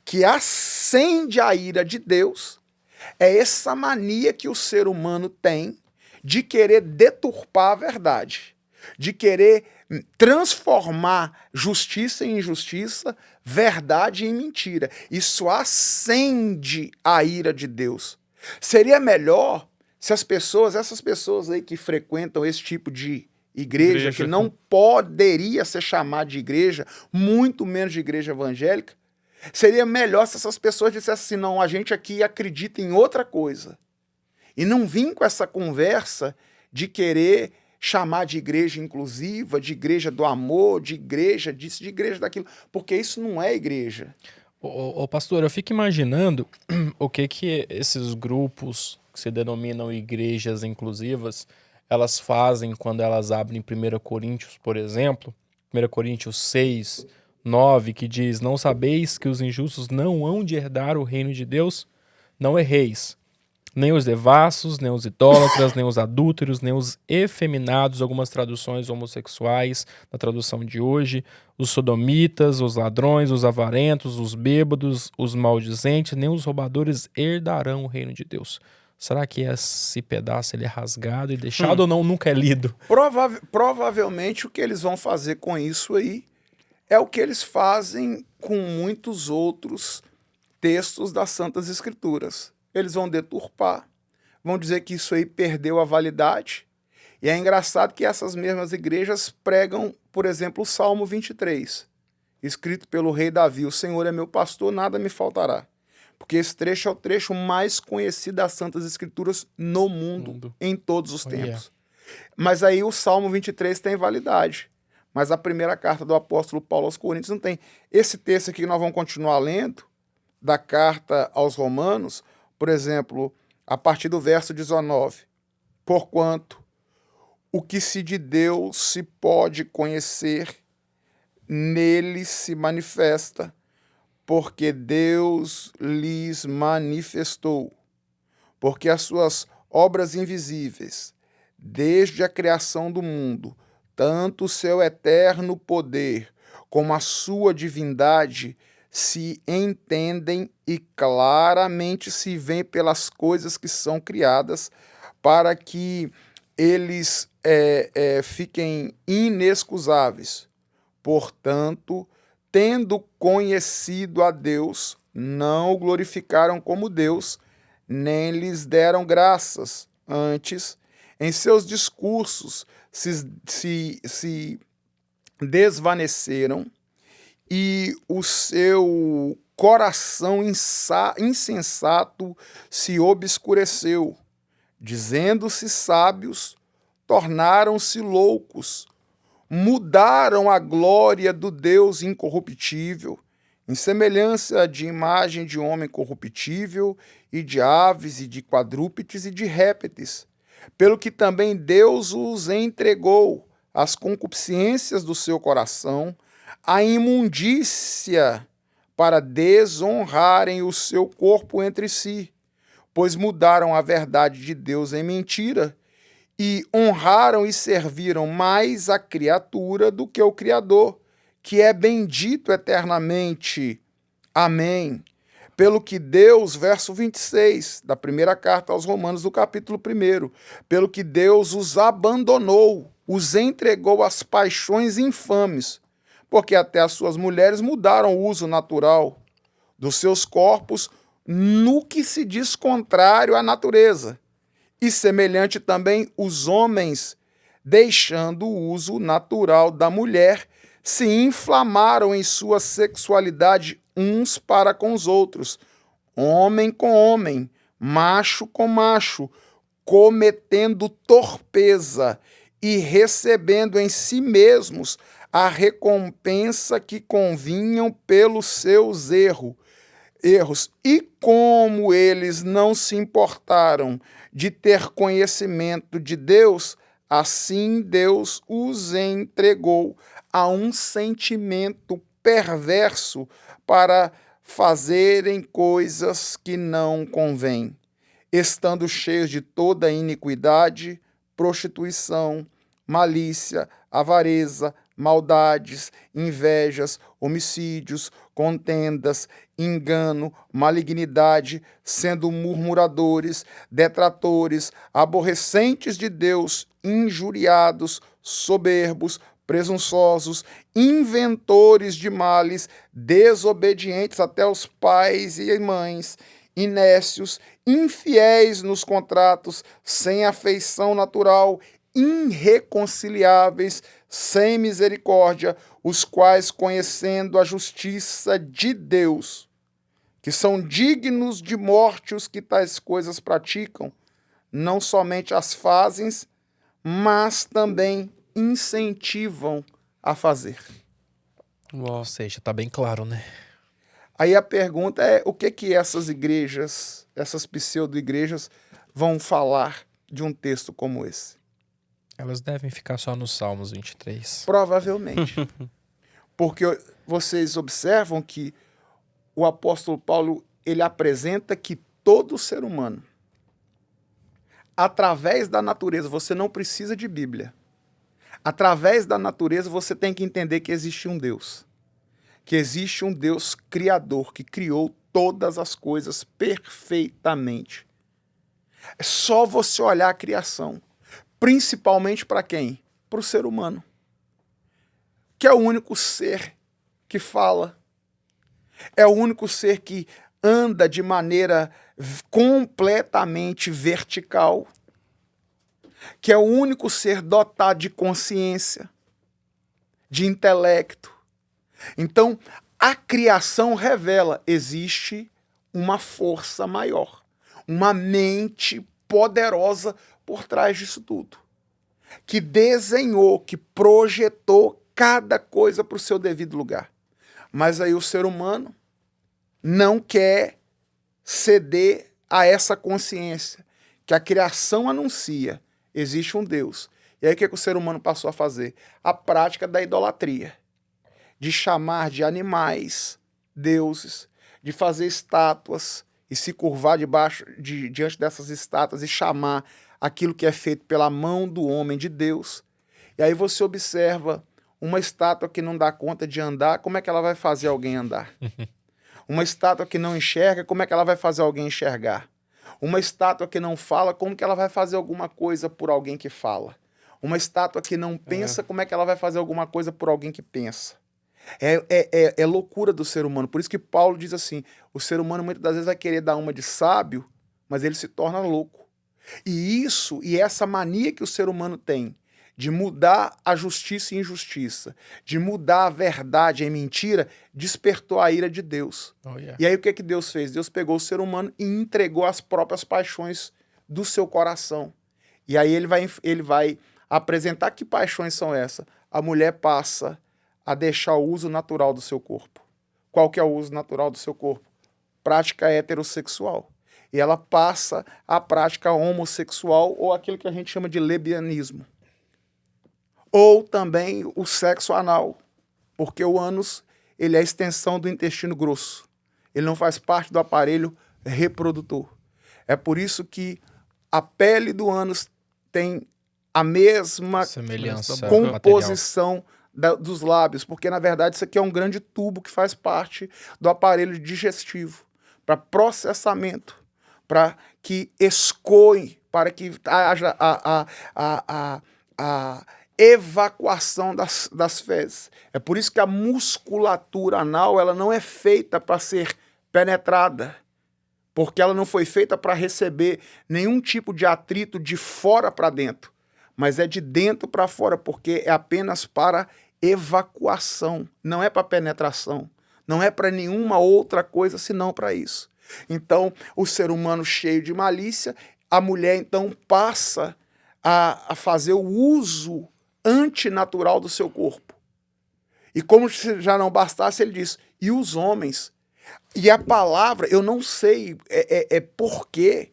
que acende a ira de Deus, é essa mania que o ser humano tem de querer deturpar a verdade, de querer transformar justiça em injustiça, verdade em mentira. Isso acende a ira de Deus. Seria melhor se essas pessoas aí que frequentam esse tipo de igreja que não poderia ser chamada de igreja, muito menos de igreja evangélica, seria melhor se essas pessoas dissessem assim, não, a gente aqui acredita em outra coisa. E não vim com essa conversa de querer chamar de igreja inclusiva, de igreja do amor, de igreja disso, de igreja daquilo, porque isso não é igreja. Ô, pastor, eu fico imaginando o que esses grupos que se denominam igrejas inclusivas, elas fazem quando elas abrem 1 Coríntios, por exemplo, 1 Coríntios 6, 9, que diz, não sabeis que os injustos não hão de herdar o reino de Deus? Não erreis. Nem os devassos, nem os idólatras, nem os adúlteros, nem os efeminados, algumas traduções homossexuais, na tradução de hoje, os sodomitas, os ladrões, os avarentos, os bêbados, os maldizentes, nem os roubadores herdarão o reino de Deus. Será que esse pedaço ele é rasgado e deixado ou não, nunca é lido? Provavelmente o que eles vão fazer com isso aí é o que eles fazem com muitos outros textos das Santas Escrituras. Eles vão deturpar, vão dizer que isso aí perdeu a validade. E é engraçado que essas mesmas igrejas pregam, por exemplo, o Salmo 23, escrito pelo rei Davi, o Senhor é meu pastor, nada me faltará. Porque esse trecho é o trecho mais conhecido das Santas Escrituras no mundo. Em todos os tempos. Mas aí o Salmo 23 tem validade. Mas a primeira carta do apóstolo Paulo aos Coríntios não tem. Esse texto aqui que nós vamos continuar lendo, da carta aos Romanos, por exemplo, a partir do verso 19. Porquanto o que se de Deus se pode conhecer, nele se manifesta, porque Deus lhes manifestou. Porque as suas obras invisíveis, desde a criação do mundo, tanto o seu eterno poder como a sua divindade, se entendem e claramente se veem pelas coisas que são criadas, para que eles fiquem inexcusáveis. Portanto, tendo conhecido a Deus, não o glorificaram como Deus, nem lhes deram graças. Antes, em seus discursos se desvaneceram, e o seu coração insensato se obscureceu. Dizendo-se sábios, tornaram-se loucos. Mudaram a glória do Deus incorruptível, em semelhança de imagem de homem corruptível, e de aves, e de quadrúpedes, e de répteis. Pelo que também Deus os entregou às concupiscências do seu coração, a imundícia, para desonrarem o seu corpo entre si, pois mudaram a verdade de Deus em mentira, e honraram e serviram mais a criatura do que o Criador, que é bendito eternamente. Amém. Pelo que Deus, verso 26, da primeira carta aos Romanos, do capítulo 1, pelo que Deus os abandonou, os entregou às paixões infames, porque até as suas mulheres mudaram o uso natural dos seus corpos no que se diz contrário à natureza. E semelhante também os homens, deixando o uso natural da mulher, se inflamaram em sua sexualidade uns para com os outros, homem com homem, macho com macho, cometendo torpeza e recebendo em si mesmos a recompensa que convinham pelos seus erros. E como eles não se importaram de ter conhecimento de Deus, assim Deus os entregou a um sentimento perverso para fazerem coisas que não convêm, estando cheios de toda iniquidade, prostituição, malícia, avareza, maldades, invejas, homicídios, contendas, engano, malignidade, sendo murmuradores, detratores, aborrecentes de Deus, injuriados, soberbos, presunçosos, inventores de males, desobedientes até aos pais e mães, inécios, infiéis nos contratos, sem afeição natural, irreconciliáveis, sem misericórdia, os quais, conhecendo a justiça de Deus, que são dignos de morte os que tais coisas praticam, não somente as fazem, mas também incentivam a fazer. Ou seja, tá bem claro, né? Aí a pergunta é, o que essas igrejas, essas pseudo-igrejas, vão falar de um texto como esse? Elas devem ficar só nos Salmos 23. Provavelmente. Porque vocês observam que o apóstolo Paulo, ele apresenta que todo ser humano, através da natureza, você não precisa de Bíblia. Através da natureza, você tem que entender que existe um Deus. Que existe um Deus criador, que criou todas as coisas perfeitamente. É só você olhar a criação. Principalmente para quem? Para o ser humano. Que é o único ser que fala. É o único ser que anda de maneira completamente vertical. Que é o único ser dotado de consciência, de intelecto. Então, a criação revela, existe uma força maior, uma mente poderosa por trás disso tudo, que desenhou, que projetou cada coisa para o seu devido lugar. Mas aí o ser humano não quer ceder a essa consciência que a criação anuncia. Existe um Deus. E aí o que o ser humano passou a fazer? A prática da idolatria. De chamar de animais deuses, de fazer estátuas e se curvar diante dessas estátuas e chamar aquilo que é feito pela mão do homem de Deus. E aí você observa uma estátua que não dá conta de andar, como é que ela vai fazer alguém andar? Uma estátua que não enxerga, como é que ela vai fazer alguém enxergar? Uma estátua que não fala, como que ela vai fazer alguma coisa por alguém que fala? Uma estátua que não pensa, como é que ela vai fazer alguma coisa por alguém que pensa? É loucura do ser humano. Por isso que Paulo diz assim, o ser humano muitas das vezes vai querer dar uma de sábio, mas ele se torna louco. E essa mania que o ser humano tem de mudar a justiça em injustiça, de mudar a verdade em mentira, despertou a ira de Deus. Oh, yeah. E aí o que Deus fez? Deus pegou o ser humano e entregou as próprias paixões do seu coração. E aí ele vai apresentar que paixões são essas. A mulher passa a deixar o uso natural do seu corpo. Qual que é o uso natural do seu corpo? Prática heterossexual. E ela passa a prática homossexual ou aquilo que a gente chama de lesbianismo. Ou também o sexo anal, porque o ânus ele é a extensão do intestino grosso. Ele não faz parte do aparelho reprodutor. É por isso que a pele do ânus tem a mesma semelhança, composição dos lábios, porque na verdade isso aqui é um grande tubo que faz parte do aparelho digestivo, para processamento, para que escoe, para que haja a evacuação das fezes. É por isso que a musculatura anal ela não é feita para ser penetrada, porque ela não foi feita para receber nenhum tipo de atrito de fora para dentro, mas é de dentro para fora, porque é apenas para evacuação, não é para penetração, não é para nenhuma outra coisa senão para isso. Então, o ser humano cheio de malícia, a mulher então passa a fazer o uso antinatural do seu corpo. E como se já não bastasse, ele diz, e os homens? E a palavra, eu não sei por quê,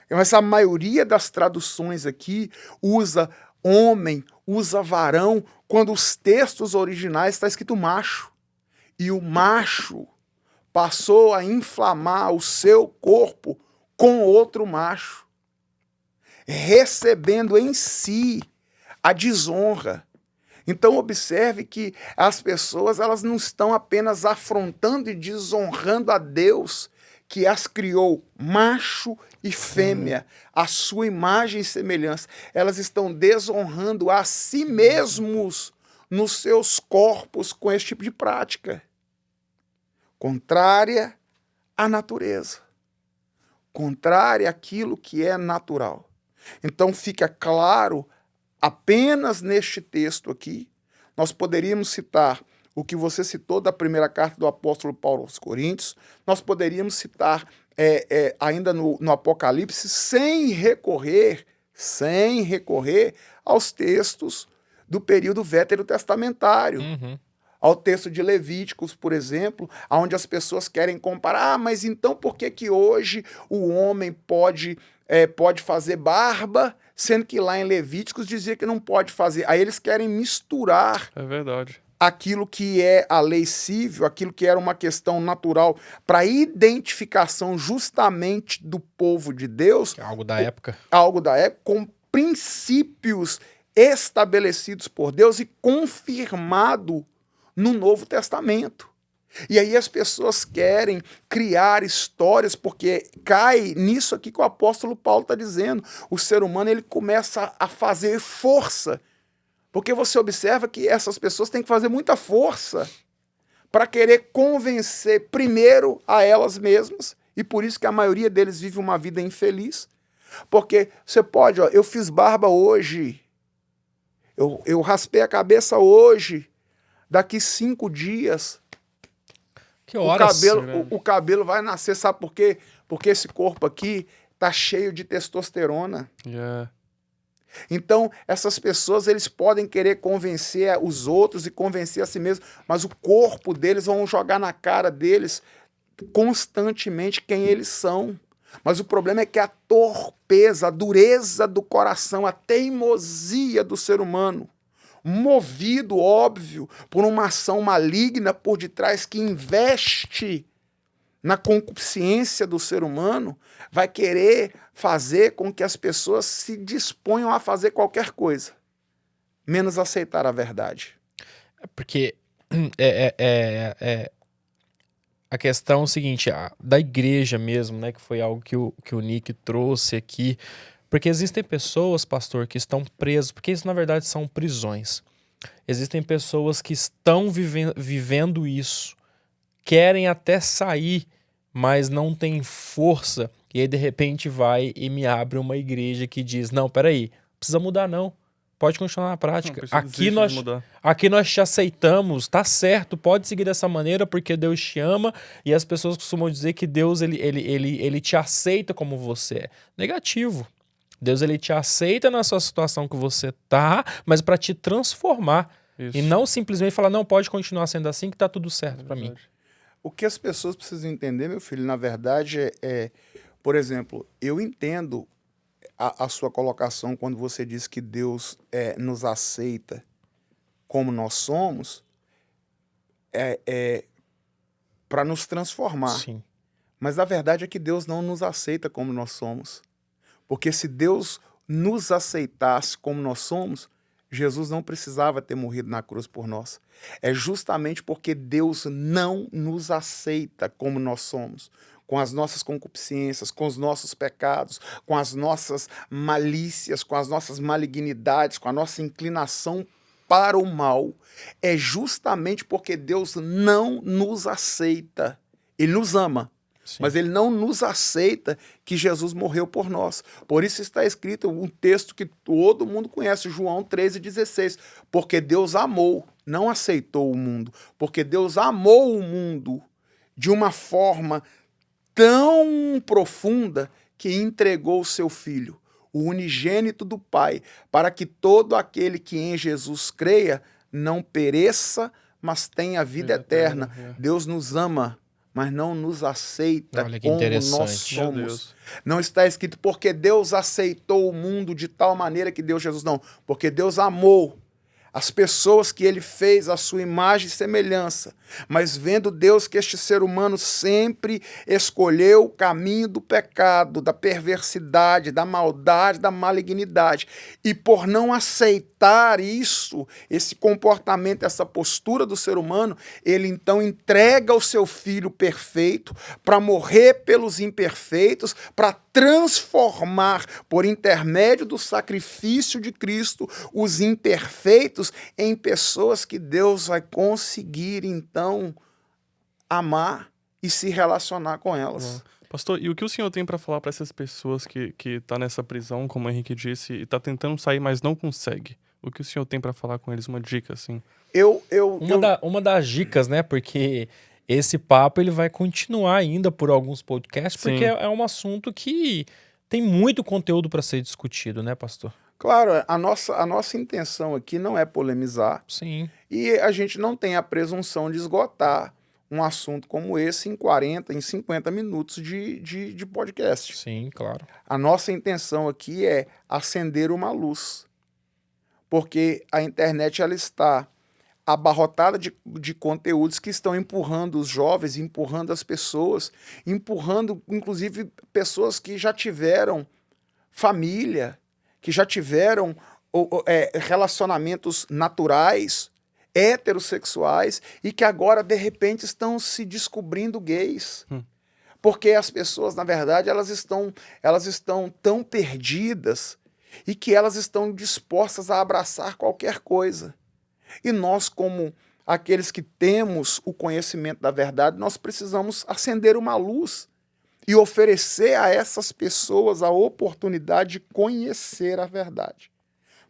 mas a maioria das traduções aqui usa homem, usa varão, quando os textos originais está escrito macho. E o macho passou a inflamar o seu corpo com outro macho, recebendo em si a desonra. Então observe que as pessoas elas não estão apenas afrontando e desonrando a Deus, que as criou macho e fêmea, a sua imagem e semelhança. Elas estão desonrando a si mesmos nos seus corpos com esse tipo de prática. Contrária à natureza. Contrária àquilo que é natural. Então fica claro apenas neste texto aqui, nós poderíamos citar o que você citou da primeira carta do apóstolo Paulo aos Coríntios, nós poderíamos citar ainda no Apocalipse, sem recorrer aos textos do período veterotestamentário. Ao texto de Levíticos, por exemplo, onde as pessoas querem comparar, mas então por que hoje o homem pode fazer barba, sendo que lá em Levíticos dizia que não pode fazer. Aí eles querem misturar aquilo que é a lei civil, aquilo que era uma questão natural, para identificação justamente do povo de Deus. Algo da época. Algo da época, com princípios estabelecidos por Deus e confirmado no Novo Testamento. E aí as pessoas querem criar histórias, porque cai nisso aqui que o apóstolo Paulo está dizendo. O ser humano ele começa a fazer força, porque você observa que essas pessoas têm que fazer muita força para querer convencer primeiro a elas mesmas, e por isso que a maioria deles vive uma vida infeliz. Porque você pode, eu fiz barba hoje, eu raspei a cabeça hoje, daqui 5 dias que horas, o cabelo vai nascer, sabe por quê? Porque esse corpo aqui tá cheio de testosterona. Então, essas pessoas, eles podem querer convencer os outros e convencer a si mesmos, mas o corpo deles vão jogar na cara deles constantemente quem eles são. Mas o problema é que a torpeza, a dureza do coração, a teimosia do ser humano, movido, óbvio, por uma ação maligna por detrás que investe na concupiscência do ser humano, vai querer fazer com que as pessoas se disponham a fazer qualquer coisa, menos aceitar a verdade. Porque a questão é o seguinte, da igreja mesmo, né, que foi algo que o Nick trouxe aqui, porque existem pessoas, pastor, que estão presas, porque isso na verdade são prisões. Existem pessoas que estão vivendo isso, querem até sair, mas não tem força, e aí de repente vai e me abre uma igreja que diz, não, peraí, precisa mudar não, pode continuar na prática. Aqui nós te aceitamos, tá certo, pode seguir dessa maneira porque Deus te ama, e as pessoas costumam dizer que Deus ele te aceita como você é. Negativo. Deus ele te aceita na sua situação que você tá, mas para te transformar. Isso. E não simplesmente falar, não, pode continuar sendo assim que tá tudo certo para mim. O que as pessoas precisam entender, meu filho, na verdade por exemplo, eu entendo a sua colocação quando você diz que Deus nos aceita como nós somos, para nos transformar. Sim. Mas a verdade é que Deus não nos aceita como nós somos. Porque se Deus nos aceitasse como nós somos, Jesus não precisava ter morrido na cruz por nós. É justamente porque Deus não nos aceita como nós somos, com as nossas concupiscências, com os nossos pecados, com as nossas malícias, com as nossas malignidades, com a nossa inclinação para o mal. É justamente porque Deus não nos aceita. Ele nos ama. Sim. Mas ele não nos aceita que Jesus morreu por nós. Por isso está escrito um texto que todo mundo conhece, João 13,16. Porque Deus amou, não aceitou o mundo. Porque Deus amou o mundo de uma forma tão profunda que entregou o seu Filho, o unigênito do Pai, para que todo aquele que em Jesus creia não pereça, mas tenha vida eterna. Deus nos ama, mas não nos aceita como nós somos. Não está escrito porque Deus aceitou o mundo de tal maneira que deu Jesus, não. Porque Deus amou as pessoas que ele fez à sua imagem e semelhança, mas vendo Deus que este ser humano sempre escolheu o caminho do pecado, da perversidade, da maldade, da malignidade, e por não aceitar isso, esse comportamento, essa postura do ser humano, ele então entrega o seu Filho perfeito para morrer pelos imperfeitos, para transformar, por intermédio do sacrifício de Cristo, os imperfeitos em pessoas que Deus vai conseguir, então, amar e se relacionar com elas. Pastor, e o que o senhor tem para falar para essas pessoas que tá nessa prisão, como o Henrique disse, e tá tentando sair, mas não consegue? O que o senhor tem para falar com eles? Uma dica, assim? Uma das dicas, né? Porque esse papo ele vai continuar ainda por alguns podcasts, porque é um assunto que tem muito conteúdo para ser discutido, né, pastor? Claro, a nossa intenção aqui não é polemizar. Sim. E a gente não tem a presunção de esgotar um assunto como esse em 40, em 50 minutos de podcast. Sim, claro. A nossa intenção aqui é acender uma luz. Porque a internet ela está abarrotada de conteúdos que estão empurrando os jovens, empurrando as pessoas, empurrando, inclusive, pessoas que já tiveram família, que já tiveram relacionamentos naturais, heterossexuais, e que agora, de repente, estão se descobrindo gays. Porque as pessoas, na verdade, elas estão tão perdidas e que elas estão dispostas a abraçar qualquer coisa. E nós, como aqueles que temos o conhecimento da verdade, nós precisamos acender uma luz e oferecer a essas pessoas a oportunidade de conhecer a verdade.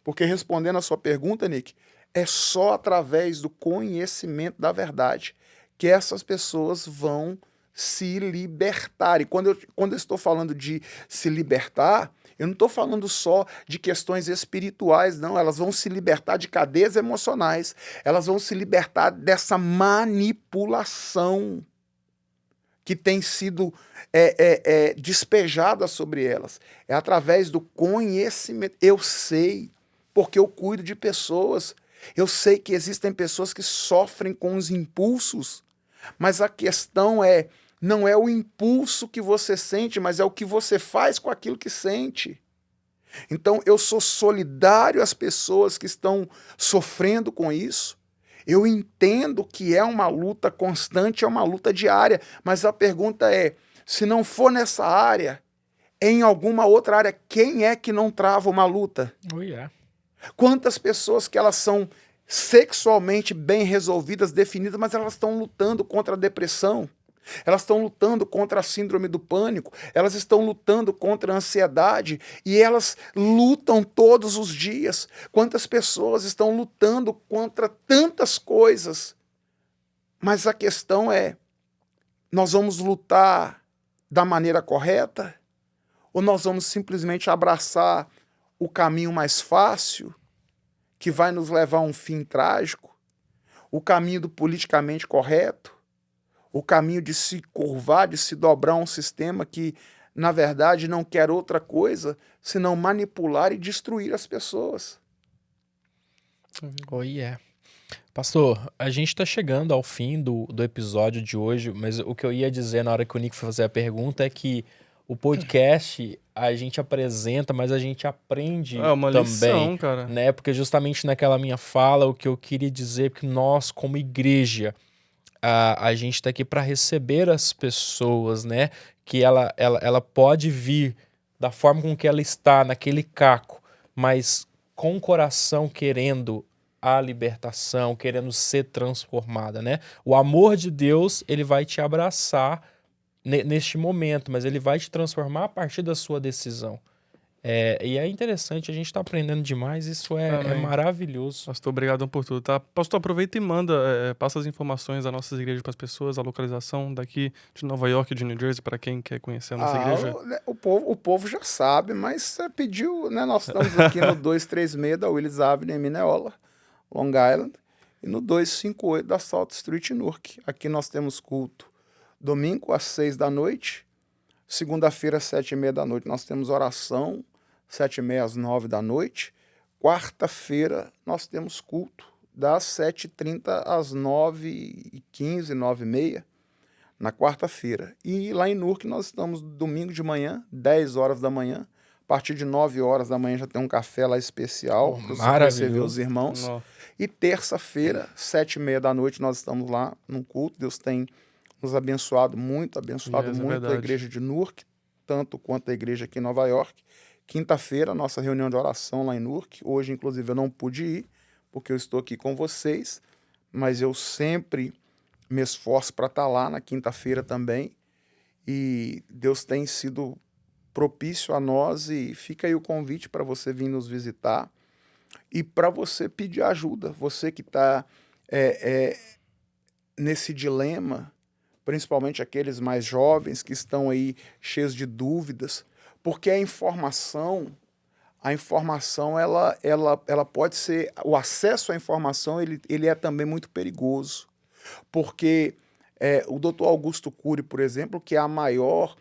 Porque, respondendo a sua pergunta, Nick, é só através do conhecimento da verdade que essas pessoas vão se libertar. E quando eu estou falando de se libertar, eu não estou falando só de questões espirituais, não. Elas vão se libertar de cadeias emocionais. Elas vão se libertar dessa manipulação que tem sido despejada sobre elas. É através do conhecimento. Eu sei, porque eu cuido de pessoas. Eu sei que existem pessoas que sofrem com os impulsos, mas a questão não é o impulso que você sente, mas é o que você faz com aquilo que sente. Então, eu sou solidário às pessoas que estão sofrendo com isso. Eu entendo que é uma luta constante, é uma luta diária, mas a pergunta é, se não for nessa área, em alguma outra área, quem é que não trava uma luta? Quantas pessoas que elas são sexualmente bem resolvidas, definidas, mas elas estão lutando contra a depressão, elas estão lutando contra a síndrome do pânico, elas estão lutando contra a ansiedade e elas lutam todos os dias. Quantas pessoas estão lutando contra tantas coisas? Mas a questão é, nós vamos lutar da maneira correta? Ou nós vamos simplesmente abraçar o caminho mais fácil, que vai nos levar a um fim trágico? O caminho do politicamente correto? O caminho de se curvar, de se dobrar a um sistema que, na verdade, não quer outra coisa senão manipular e destruir as pessoas? Pastor, a gente está chegando ao fim do episódio de hoje, mas o que eu ia dizer na hora que o Nick foi fazer a pergunta é que o podcast a gente apresenta, mas a gente aprende também, lição, cara. Né? Porque justamente naquela minha fala, o que eu queria dizer é que nós, como igreja, a gente está aqui para receber as pessoas, né? Que ela pode vir da forma com que ela está, naquele caco, mas com o coração querendo a libertação, querendo ser transformada, né? O amor de Deus, ele vai te abraçar neste momento, mas ele vai te transformar a partir da sua decisão. E é interessante, a gente está aprendendo demais, isso é maravilhoso. Pastor, obrigado por tudo, tá? Pastor, aproveita e manda, passa as informações das nossas igrejas para as pessoas, a localização daqui de Nova York, de New Jersey, para quem quer conhecer a nossa igreja. O povo já sabe, mas pediu, né? Nós estamos aqui no 236 da Willis Avenue, em Mineola, Long Island, e no 258 da Salt Street, em Newark. Aqui nós temos culto domingo às 6 da noite, segunda-feira às 7h30 da noite nós temos oração, 7h30 às 9 da noite. Quarta-feira nós temos culto das 7h30 às 9h15, 9h30, na quarta-feira. E lá em Newark nós estamos domingo de manhã, 10 horas da manhã. A partir de 9 horas da manhã já tem um café lá especial para você receber os irmãos. E terça-feira, 7h30 da noite, nós estamos lá num culto. Deus tem nos abençoado muito a igreja de Newark, tanto quanto a igreja aqui em Nova York. Quinta-feira, nossa reunião de oração lá em Newark. Hoje, inclusive, eu não pude ir, porque eu estou aqui com vocês, mas eu sempre me esforço para estar lá na quinta-feira também. e Deus tem sido propício a nós, e fica aí o convite para você vir nos visitar e para você pedir ajuda, você que está nesse dilema, principalmente aqueles mais jovens que estão aí cheios de dúvidas, porque a informação ela pode ser, o acesso à informação ele é também muito perigoso, porque o Dr. Augusto Cury, por exemplo, que é a maior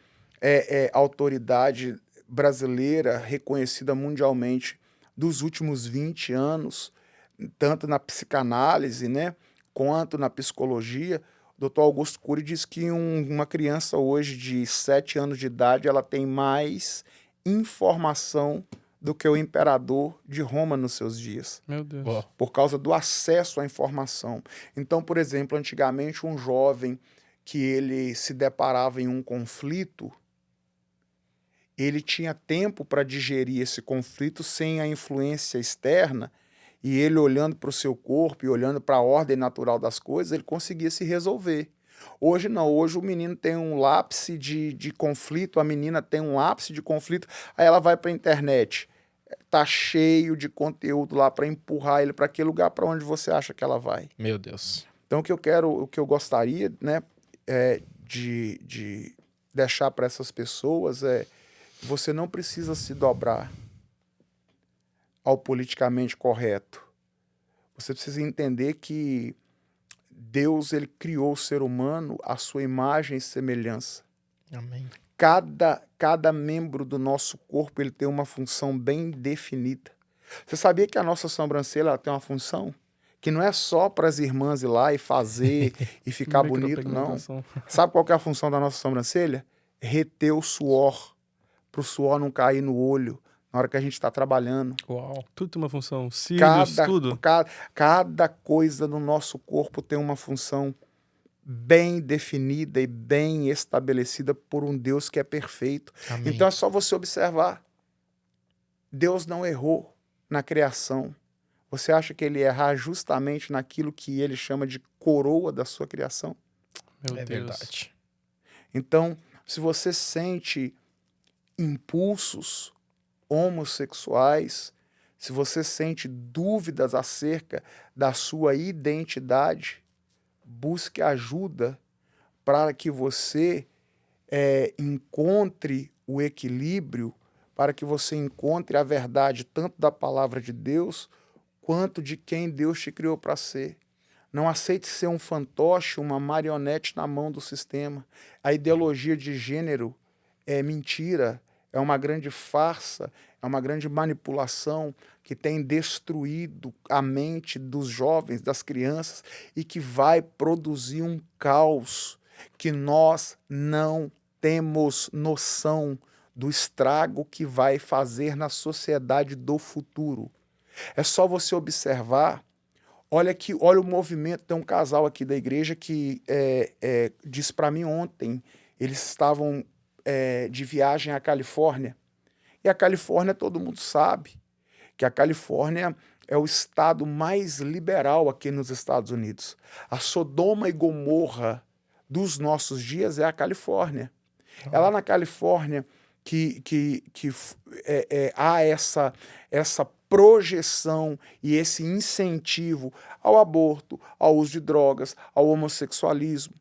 autoridade brasileira reconhecida mundialmente dos últimos 20 anos, tanto na psicanálise, né, quanto na psicologia, o Dr. Augusto Cury diz que uma criança hoje de 7 anos de idade ela tem mais informação do que o imperador de Roma nos seus dias. Meu Deus. Por causa do acesso à informação. Então, por exemplo, antigamente um jovem que ele se deparava em um conflito, ele tinha tempo para digerir esse conflito sem a influência externa, e ele olhando para o seu corpo e olhando para a ordem natural das coisas, ele conseguia se resolver. Hoje não, hoje o menino tem um lápis de conflito, a menina tem um lápis de conflito, aí ela vai para a internet, tá cheio de conteúdo lá para empurrar ele para aquele lugar para onde você acha que ela vai. Meu Deus. Então o que eu gostaria, né, de deixar para essas pessoas você não precisa se dobrar ao politicamente correto. Você precisa entender que Deus ele criou o ser humano à sua imagem e semelhança. Amém. Cada membro do nosso corpo ele tem uma função bem definida. Você sabia que a nossa sobrancelha ela tem uma função? Que não é só para as irmãs ir lá e fazer e ficar bonito, não. Sabe qual que é a função da nossa sobrancelha? Reter o suor, para o suor não cair no olho na hora que a gente está trabalhando. Uau, tudo tem uma função. Cílios, tudo. Cada coisa no nosso corpo tem uma função bem definida e bem estabelecida por um Deus que é perfeito. Amém. Então é só você observar. Deus não errou na criação. Você acha que ele ia errar justamente naquilo que ele chama de coroa da sua criação? Meu Deus. Verdade. Então, se você sente impulsos homossexuais, se você sente dúvidas acerca da sua identidade, busque ajuda para que você encontre o equilíbrio, para que você encontre a verdade tanto da palavra de Deus quanto de quem Deus te criou para ser. Não aceite ser um fantoche, uma marionete na mão do sistema. A ideologia de gênero é mentira, é uma grande farsa, é uma grande manipulação que tem destruído a mente dos jovens, das crianças, e que vai produzir um caos que nós não temos noção do estrago que vai fazer na sociedade do futuro. É só você observar. Olha o movimento. Tem um casal aqui da igreja que disse para mim ontem, eles estavam de viagem à Califórnia. E a Califórnia, todo mundo sabe que a Califórnia é o estado mais liberal aqui nos Estados Unidos. A Sodoma e Gomorra dos nossos dias é a Califórnia. É lá na Califórnia que há essa projeção e esse incentivo ao aborto, ao uso de drogas, ao homossexualismo.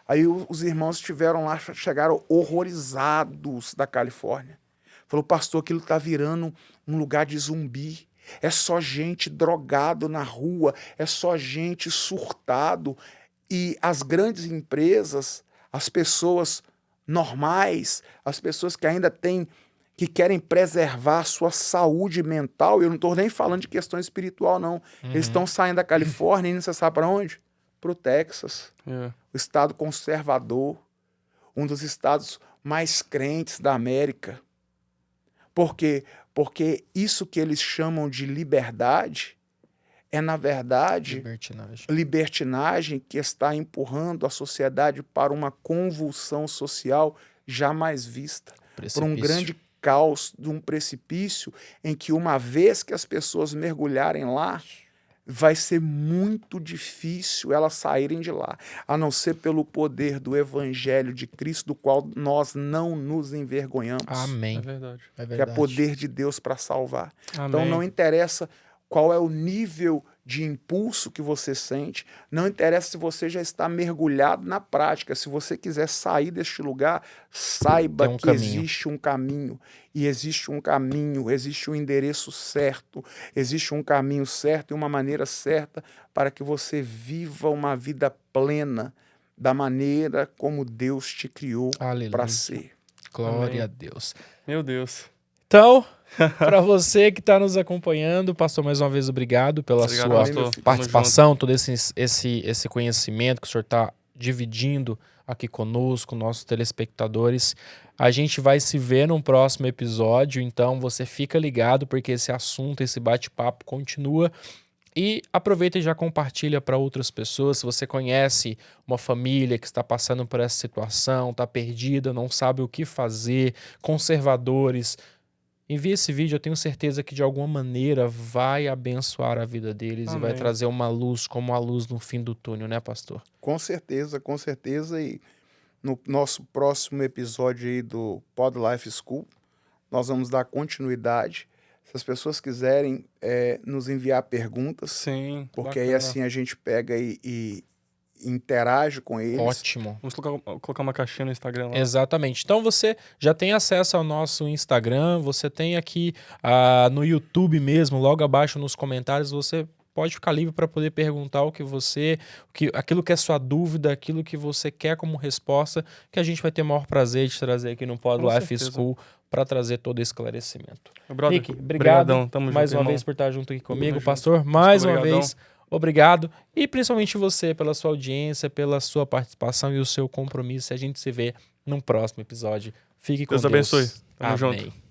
Aí os irmãos estiveram lá, chegaram horrorizados da Califórnia. Falou, pastor, aquilo está virando um lugar de zumbi. É só gente drogado na rua, é só gente surtado. E as grandes empresas, as pessoas normais, as pessoas que ainda que querem preservar a sua saúde mental, eu não estou nem falando de questão espiritual, não. Eles estão saindo da Califórnia e você sabe para onde? Para o Texas, o estado conservador, um dos estados mais crentes da América. Por quê? Porque isso que eles chamam de liberdade é, na verdade, libertinagem que está empurrando a sociedade para uma convulsão social jamais vista, para um grande caos, de um precipício em que, uma vez que as pessoas mergulharem lá, vai ser muito difícil elas saírem de lá, a não ser pelo poder do Evangelho de Cristo, do qual nós não nos envergonhamos. Amém. É verdade. É Que é verdade. poder de Deus para salvar. Amém. Então não interessa qual é o nível de impulso que você sente, não interessa se você já está mergulhado na prática. Se você quiser sair deste lugar, saiba Tem um que caminho. existe um caminho, e existe um caminho, existe um endereço certo, existe um caminho certo e uma maneira certa para que você viva uma vida plena da maneira como Deus te criou Aleluia. para ser. Glória Amém. a Deus. Meu Deus. Então, para você que está nos acompanhando, pastor, mais uma vez obrigado pela Obrigado, sua pastor. Tamo participação, todo esse conhecimento que o senhor está dividindo aqui conosco, nossos telespectadores. A gente vai se ver num próximo episódio, então você fica ligado porque esse assunto, esse bate-papo continua. E aproveita e já compartilha para outras pessoas. Se você conhece uma família que está passando por essa situação, está perdida, não sabe o que fazer, conservadores, envie esse vídeo. Eu tenho certeza que de alguma maneira vai abençoar a vida deles e vai Amém. trazer uma luz como a luz no fim do túnel, né, pastor? Com certeza, com certeza. E no nosso próximo episódio aí do Pod Life School, nós vamos dar continuidade. Se as pessoas quiserem nos enviar perguntas, Sim. porque bacana. aí assim a gente pega e interage com eles. Ótimo. Vamos colocar uma caixinha no Instagram lá. Exatamente. Então você já tem acesso ao nosso Instagram, você tem aqui no YouTube mesmo, logo abaixo nos comentários, você pode ficar livre para poder perguntar aquilo que é sua dúvida, aquilo que você quer como resposta, que a gente vai ter o maior prazer de trazer aqui no Pod Com Life certeza. School para trazer todo esse esclarecimento. Meu brother, Nick, obrigado brigadão, tamo mais junto, uma irmão. vez por estar junto aqui comigo, junto. pastor. Mais uma obrigadão. vez, obrigado. E principalmente você pela sua audiência, pela sua participação e o seu compromisso. A gente se vê num próximo episódio. Fique com Deus. Deus abençoe. Tamo Amém. junto.